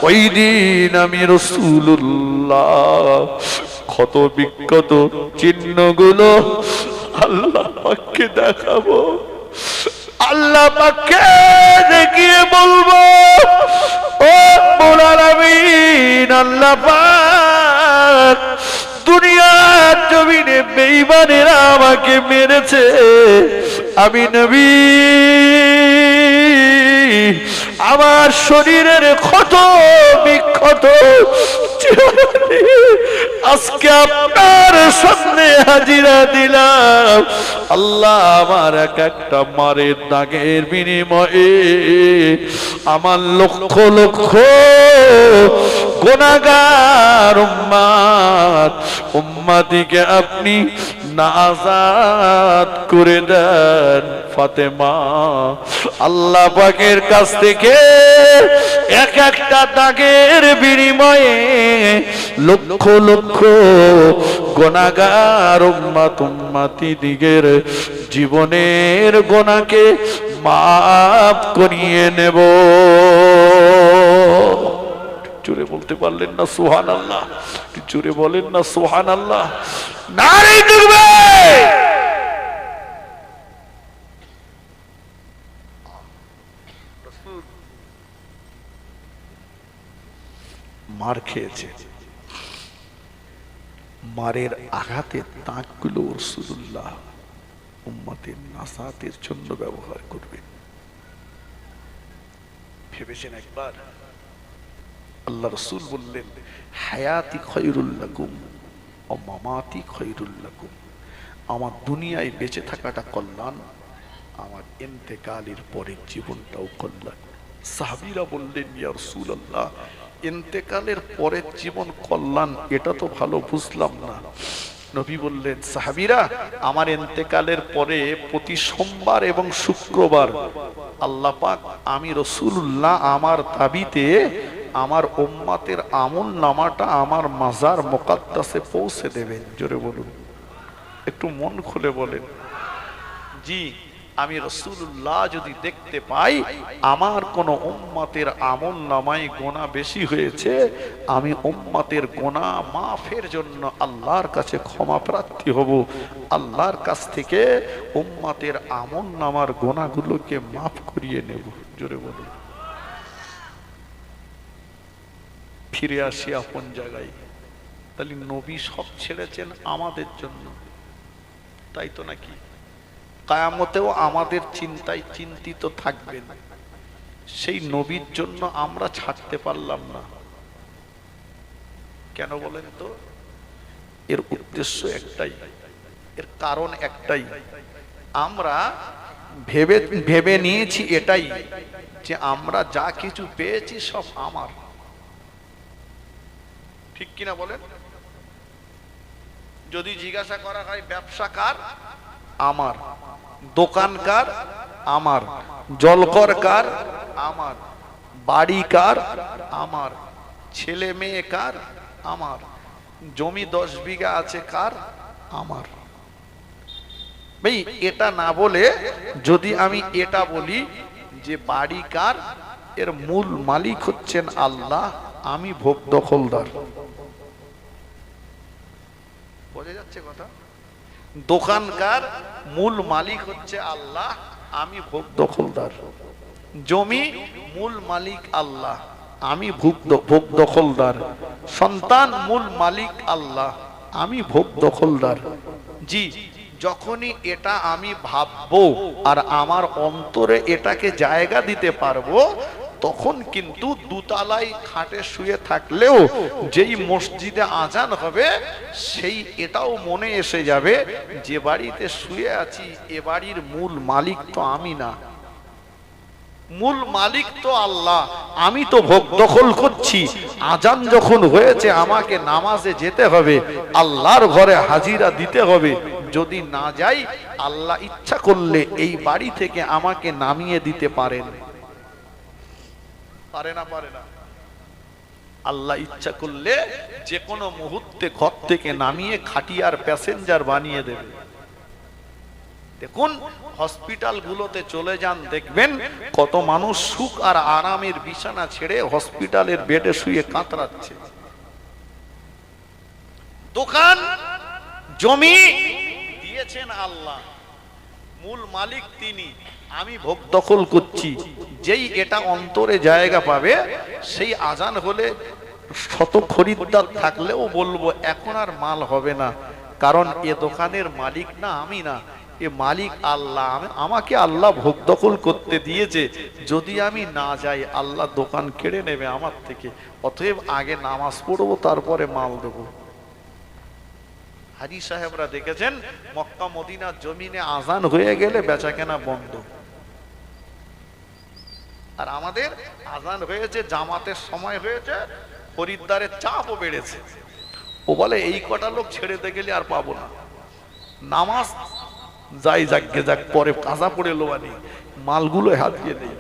ওই দিন আমি রাসূলুল্লাহ ক্ষত বিক্ষত চিহ্নগুলো আল্লাহ পাককে দেখাবো, আল্লাহ পাককে দেখিয়ে বলবো, ও রব্বুল আলামিন, আল্লাহ পাক দুনিয়ার জমিনে বেঈমানেরা আমাকে মেরেছে, আমি নবী আমার শরীরের ক্ষত বিক্ষত আজকে আপনার সামনে হাজিরা দিলাম। আল্লাহ, আমার এক একটা মারের দাগের বিনিময়ে আমার লক্ষ লক্ষ গুনাহগার উম্মতিকে আপনি নাজাত করে দেন। ফাতেমা, আল্লাহ পাকের কাছ থেকে এক একটা দাগের বিনিময়ে লক্ষ লক্ষ গুনাহগার উম্মতি দিগের জীবনের গুনাহকে মাফ করিয়ে নেব। জোরে বলতে পারলেন না সুবহানাল্লাহ? জোরে বলেন না সুবহানাল্লাহ? নারে তাকবীর। মার খেয়েছে, মারের আঘাতের দাগগুলো রাসূলুল্লাহ উম্মতের নাসাতের জন্য ব্যবহার করবেন। ভেবেছেন একবার? আল্লাহ রাসূল বললেন, হায়াতি খায়রুল লাকুম ওয়া মামাতি খায়রুল লাকুম, আমার দুনিয়ায় বেঁচে থাকাটা কল্যাণ, আমার ইন্তেকালের পরের জীবনটাও কল্যাণ। সাহাবীরা বললেন, ইয়া রাসূলুল্লাহ, ইন্তেকালের পরের জীবন কল্যাণ, এটা তো ভালো বুঝলাম না। নবী বললেন, সাহাবীরা, আমার ইন্তেকালের পরে প্রতি সোমবার এবং শুক্রবার আল্লাহ পাক আমি রাসূলুল্লাহ আমার দাবিতে আমার উম্মতের আমল নামাটা আমার মাজার মুকাদ্দাসে পৌঁছে দেবেন। জোরে বলুন, একটু মন খুলে বলেন। জি, আমি রাসূলুল্লাহ যদি দেখতে পাই আমার কোন উম্মতের আমল নামায় গুনাহ বেশি হয়েছে, আমি উম্মতের গুনাহ মাফের জন্য আল্লাহর কাছে ক্ষমা প্রার্থী হব, আল্লাহর কাছ থেকে উম্মতের আমল নামার গুনাহগুলোকে মাফ করিয়ে নেব। জোরে বলুন। ফিরে আসি আপন জায়গায়। তাহলে নবী সব ছেড়েছেন আমাদের জন্য, তাই তো নাকি? কিয়ামতেও আমাদের চিন্তায় চিন্তিত থাকবেন। সেই নবীর জন্য আমরা ছাড়তে পারলাম না কেন বলেন তো? এর উদ্দেশ্য একটাই, এর কারণ একটাই, আমরা ভেবে নিয়েছি এটাই যে আমরা যা কিছু পেয়েছি সব আমার। ঠিক কিনা বলেন? যদি জিজ্ঞাসা করা হয় ব্যবসা কার? আমার। দোকান কার? আমার। জলকর কার? আমার। বাড়ি কার? আমার। ছেলে মেয়ে কার? আমার। জমি 10 বিঘা আছে কার? আমার। ভাই, এটা না বলে যদি আমি এটা বলি যে বাড়ি কার, এর মূল মালিক হচ্ছেন আল্লাহ, আমি ভোগ দখলদার। বোঝা যাচ্ছে কথা? দোকানকার মূল মালিক হচ্ছে আল্লাহ, আমি ভোগ দখলদার। জমি মূল মালিক আল্লাহ, আমি ভোগ দখলদার। সন্তান মূল মালিক আল্লাহ, আমি ভোগ দখলদার। জি, যখনই এটা আমি ভাববো আর আমার অন্তরে এটাকে জায়গা দিতে পারবো, তখন কিন্তু দুতলায় খাটে শুয়ে থাকলেও যেই মসজিদে আজান হবে সেই এটাও মনে এসে যাবে যে বাড়িতে শুয়ে আছি এ বাড়ির মূল মালিক তো আমি না, মূল মালিক তো আল্লাহ, আমি তো ভোগ দখল করছি। আজান যখন হয়েছে আমাকে নামাজে যেতে হবে, আল্লাহর ঘরে হাজিরা দিতে হবে। যদি না যাই, আল্লাহ ইচ্ছা করলে এই বাড়ি থেকে আমাকে নামিয়ে দিতে পারেন। পারে না? পারে না? আল্লাহ ইচ্ছা করলে যে কোনো মুহূর্তে ঘর থেকে নামিয়ে খাটিয়ার প্যাসেঞ্জার বানিয়ে দেবে। দেখুন, হসপিটাল গুলোতে চলে যান, দেখবেন কত মানুষ সুখ আর আরামের বিছানা ছেড়ে হসপিটালের বেডে শুয়ে কাতরাচ্ছে। দোকান জমি দিয়েছেন আল্লাহ, মূল মালিক তিনি, আমি ভোগ দখল করছি। যেই এটা অন্তরে জায়গা পাবে, সেই আজান হলে শত খরিদ্দার থাকলেও বলবো এখন আর মাল হবে না, কারণ এ দোকানের মালিক না আমি না, এ মালিক আল্লাহ, আমাকে আল্লাহ ভোগ দখল করতে দিয়েছে। যদি আমি না যাই আল্লাহ দোকান কেড়ে নেবে আমার থেকে, অতএব আগে নামাজ পড়বো তারপরে মাল দেবো। হাজী সাহেবরা দেখেছেন মক্কা মদিনার জমিনে আজান হয়ে গেলে বেচাকেনা বন্ধ। আর আমাদের আজান হয়েছে, জামাতের সময় হয়েছে, খরিদ্দারের চাপও বেড়েছে। ও বলে এই কটা লোক ছেড়ে দিয়ে গেলে আর পাবো না। নামাজ যাই যাকগে যাক, পরে কাজা পড়ে লোয়ানি, মালগুলো হাতিয়ে নেই,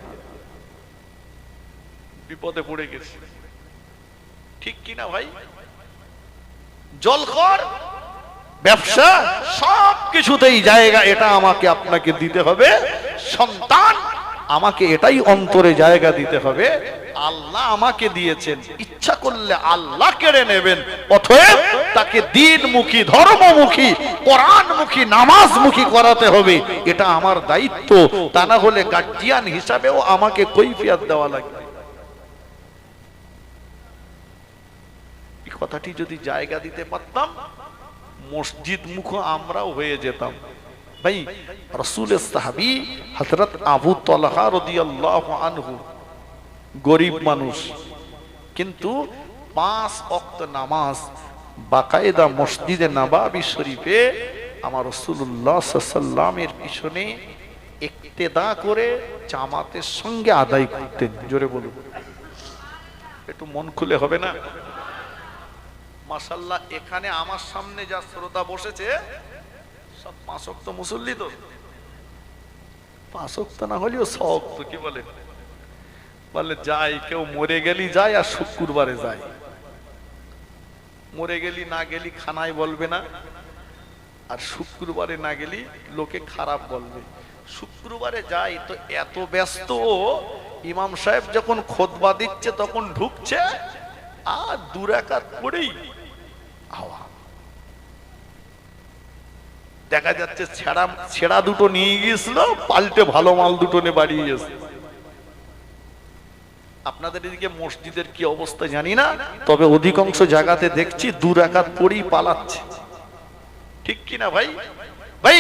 বিপদে পড়ে গেছে। ঠিক কিনা ভাই? জলখর, ব্যবসা, সব কিছুতেই জায়গা এটা আমাকে আপনাকে দিতে হবে। সন্তান, আমাকে এটাই অন্তরে জায়গা দিতে হবে। আল্লাহ আমাকে দিয়েছেন, ইচ্ছা করলে আল্লাহ কেড়ে নেবেন। অতএব তাকে দিনমুখী, ধর্মমুখী, কোরআনমুখী, নামাজমুখী করাতে হবে, এটা আমার দায়িত্ব। তা না হলে গার্জিয়ান হিসাবেও আমাকে কৈফিয়ত দেওয়া লাগবে। এই কথাটি যদি জায়গা দিতে পারতাম, মসজিদ মুখ আমরাও হয়ে যেতাম। ভাই, রাসূলের সাহাবী হযরত আবু তালহা রাদিয়াল্লাহু আনহু গরিব মানুষ, কিন্তু 5 ওয়াক্ত নামাজ বাকায়দা মসজিদে নববী শরীফে আমার রাসূলুল্লাহ সাল্লাল্লাহু আলাইহি ওয়াসাল্লামের পিছনে ইক্তেদা করে জামাতের সঙ্গে আদায় করতেন। জোরে বলুন, একটু মন খুলে হবে না? মাশাআল্লাহ, এখানে আমার সামনে যা শ্রোতা বসেছে সব 5 ওয়াক্ত মুসল্লি। তো 5 ওয়াক্ত না হলেও 6 ওয়াক্ত, কি বলে? বলে যাই, কেউ মরে গেলি যায় আর শুক্রবারে যায়। মরে গেলি না গেলি খানায় বলবে না, আর শুক্রবারে না গেলি লোকে খারাপ বলবে। শুক্রবারে যাই তো এত ব্যস্ত, ইমাম সাহেব যখন খুতবা দিচ্ছে তখন ঢুকছে আর 2 রাকাত পড়েই আওয়া। দেখা যাচ্ছে ছেঁড়া দুটো নিয়ে গিয়েছিল, পাল্টে ভালো মাল দুটো নিয়ে বাড়ি গিয়েছে। আপনাদের এদিকে মসজিদের কি অবস্থা জানি না, তবে অধিকাংশ জায়গাতে দেখছি 2 রাকাত পড়েই পালাচ্ছে। ঠিক কিনা ভাই? ভাই,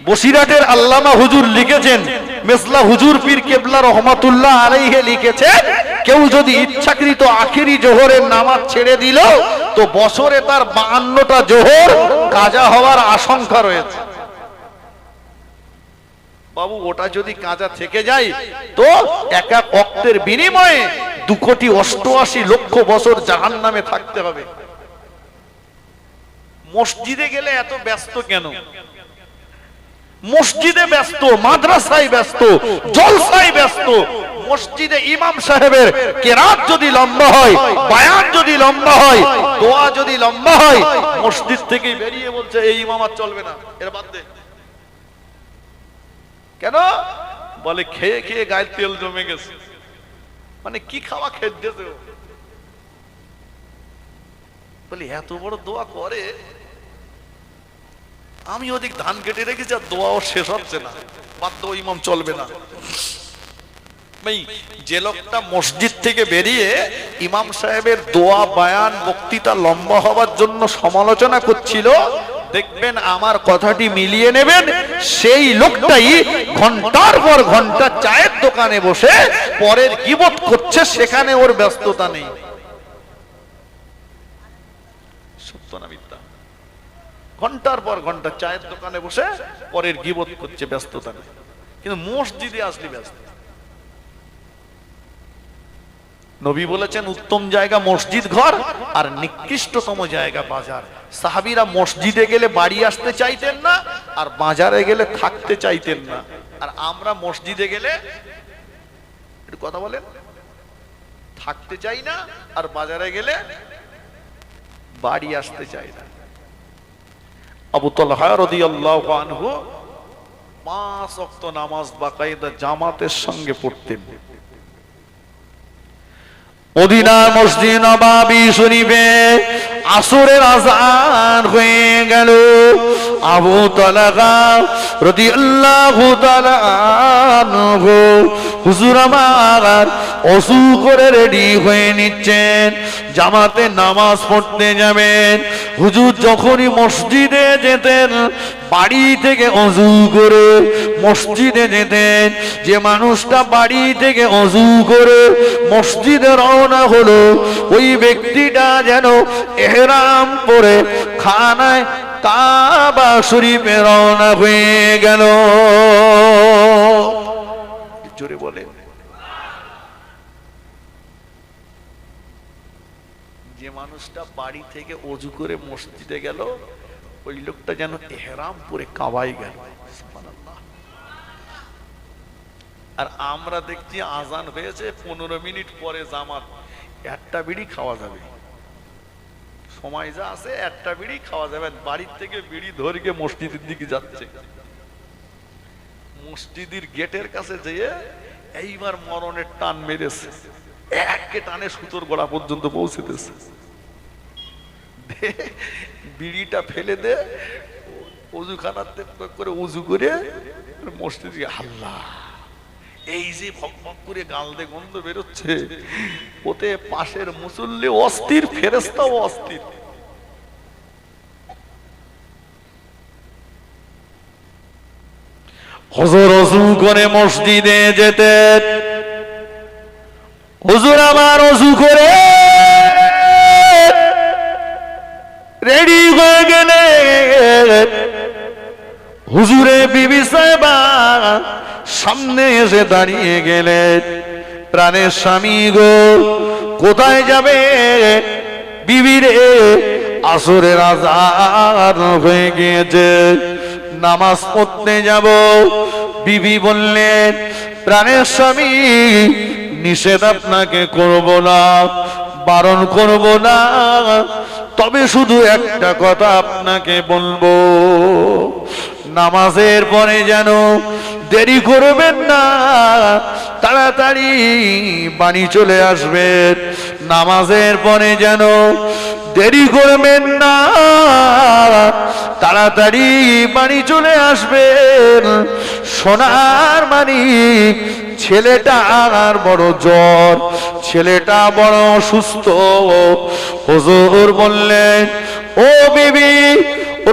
বসিরহাটের আল্লামা হুজুর লিখেছেন, মেসলা হুজুর পীর কেবলা রহমাতুল্লাহ আলাইহি লিখেছেন, কেউ যদি ইচ্ছাকৃত আখেরি জোহরের নামাজ ছেড়ে দিল তো বছরে তার 52টা জোহর কাজা হওয়ার আশঙ্কা রয়েছে। বাবু, ওটা যদি কাজা থেকে যায় তো এক এক ওয়াক্তের বিনিময়ে 2,88,00,000 বছর জাহান্নামে থাকতে হবে। মসজিদে গেলে এত ব্যস্ত কেন? মসজিদে ব্যস্ত, মাদ্রাসায় ব্যস্ত, জলসায় ব্যস্ত। মসজিদে ইমাম সাহেবের কেরাত যদি লম্বা হয়, বয়ান যদি লম্বা হয়, দোয়া যদি লম্বা হয়, মসজিদ থেকে বেরিয়ে বলছে এই ইমাম আর চলবে না, এর বাদ দে। কেন? বলে খেয়ে খেয়ে গায়ে তেল জমে গেছে। মানে কি খাওয়া খেয়েছে? বলি এত বড় দোয়া করে, আমি ওদিক ধান কেটে রেখেছি আর দোয়াও শেষ হচ্ছে না, বাধ্য ইমাম চলবে না। যে লোকটা মসজিদ থেকে বেরিয়ে ইমাম সাহেবের দোয়া, বয়ান, বক্তৃতা লম্বা হওয়ার জন্য সমালোচনা করছিল, দেখবেন আমার কথাটি মিলিয়ে নেবেন, সেই লোকটাই ঘন্টার পর ঘন্টা চায়ের দোকানে বসে পরের গীবত করছে, সেখানে ওর ব্যস্ততা নেই। সত্য না মিথ্যা? ঘন্টার পর ঘন্টা চায়ের দোকানে বসে পরের গীবত করছে, ব্যস্ততা নেই। কিন্তু মসজিদে আসলে ব্যস্ত। নবী বলেছেন উত্তম জায়গা মসজিদ ঘর আর নিকৃষ্টতম জায়গা বাজার। সাহাবীরা মসজিদে গেলে বাড়ি আসতে চাইতেন না, আর বাজারে গেলে থাকতে চাইতেন না। আর আমরা মসজিদে গেলে, একটু কথা বলেন, থাকতে চাই না, আর বাজারে গেলে বাড়ি আসতে চাই না। আবু তালহা রাদিয়াল্লাহু আনহু 5 ওয়াক্ত নামাজ বাকায়দা জামাতের সঙ্গে পড়তেন। মদিনার মসজিদ নববী শরীফে আসরের আযান হয়ে গেল। আবু তালহা রাদিয়াল্লাহু তাআলা আনহু হুজুর আমার ওযু করে রেডি হয়ে নিচ্ছেন, জামাতে নামাজ পড়তে যাবেন। হুজুর যখনই মসজিদে যেতেন, বাড়ি থেকে ওযু করে মসজিদে যেতেন। যে মানুষটা বাড়ি থেকে ওযু করে মসজিদে রওনা হলো, ওই ব্যক্তিটা যেন ইহরাম পরে খানায় কাবা শরীফে রওনা হয়ে গেল। জোরে বলে। যে মানুষটা বাড়ি থেকে ওযু করে মসজিদে গেল, ওই লোকটা যেন এহরাম পরে কাবায় গেল। আর আমরা দেখছি আজান হয়েছে 15 মিনিট পরে জামাত, একটা বিড়ি খাওয়া যাবে, সময় যা আছে একটা বিড়ি খাওয়া যাবে। বাড়ির থেকে বিড়ি ধরে গিয়ে মসজিদের দিকে যাচ্ছে, মসজিদের গেটের কাছে যেয়ে এইবার মরণের টান মেরেছে, একে টানে সুতোর গোড়া পর্যন্ত পৌঁছেতেছে। বিড়িটা ফেলে দে, অজুখানাতে করে উজু করে মসজিদে, আল্লাহ এই যে ভক ভক করে গালদে গন্ধ বেরোচ্ছে, ওতে পাশের মুসল্লি অস্থির, ফেরেশতাও অস্থির। হুজুর ওযু করে মসজিদে যেতেন। হুজুর আমার ওযু করে রেডি হয়ে গেলেন। হুজুরে বিবি সাহেবা সামনে এসে দাঁড়িয়ে গেলেন। প্রাণের স্বামী গো, কোথায় যাবে? বিবি রে, আসরের আযান হয়ে গিয়েছে, নামাজ পড়তে যাব। বিবি বললেন, প্রাণের স্বামী, নিষেধ আপনাকে করব না, বারণ করব না, তবে শুধু একটা কথা আপনাকে বলবো, নামাজের পরে যেন দেরি করবেন না, তাড়াতাড়ি বাড়ি চলে আসবেন। নামাজের পরে যেন দেরি করবেন না, তাড়াতাড়ি বাড়ি চলে আসবেন। সোনার মানিক, ছেলেটা আর বড় জ্বর, ছেলেটা বড় অসুস্থ। হুজুর বললেন, ও বিবি,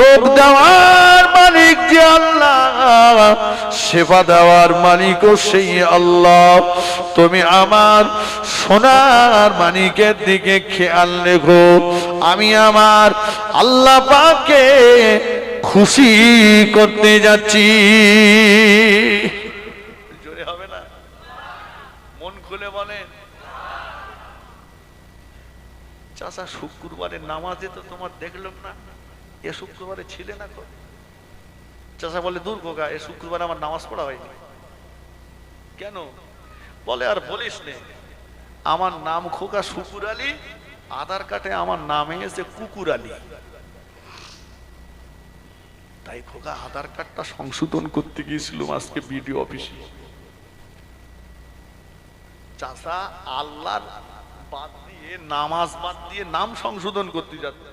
রোগ দেওয়ার মালিক যে আল্লাহ, শেফা দেওয়ার মালিকও সেই আল্লাহ। তুমি আমার সোনার মানিকের দিকে খেয়াল রেখো, আমি আমার আল্লাহ পাককে খুশি করতে যাচ্ছি। জোরে হবে না? মন খুলে বলেন। চাচা, শুক্রবারের নামাজে তো তোমার দেখলাম না, এ শুক্রবারে ছিলে না তো? চাচা বলে, দূর খোকা, এ শুক্রবারে আমার নামাজ পড়া হয়নি। কেন? বলে, আর বলিস নে, আমার নাম খোকা শুকুর আলী, আধার কার্ডে আমার নাম এসেছে কুকুর আলী। তাই খোকা আধার কার্ডটা সংশোধন করতে গিয়েছিলাম আজকে বিডিও অফিসে। চাচা আল্লাহর বাদ দিয়ে, নামাজ বাদ দিয়ে নাম সংশোধন করতে যাচ্ছে।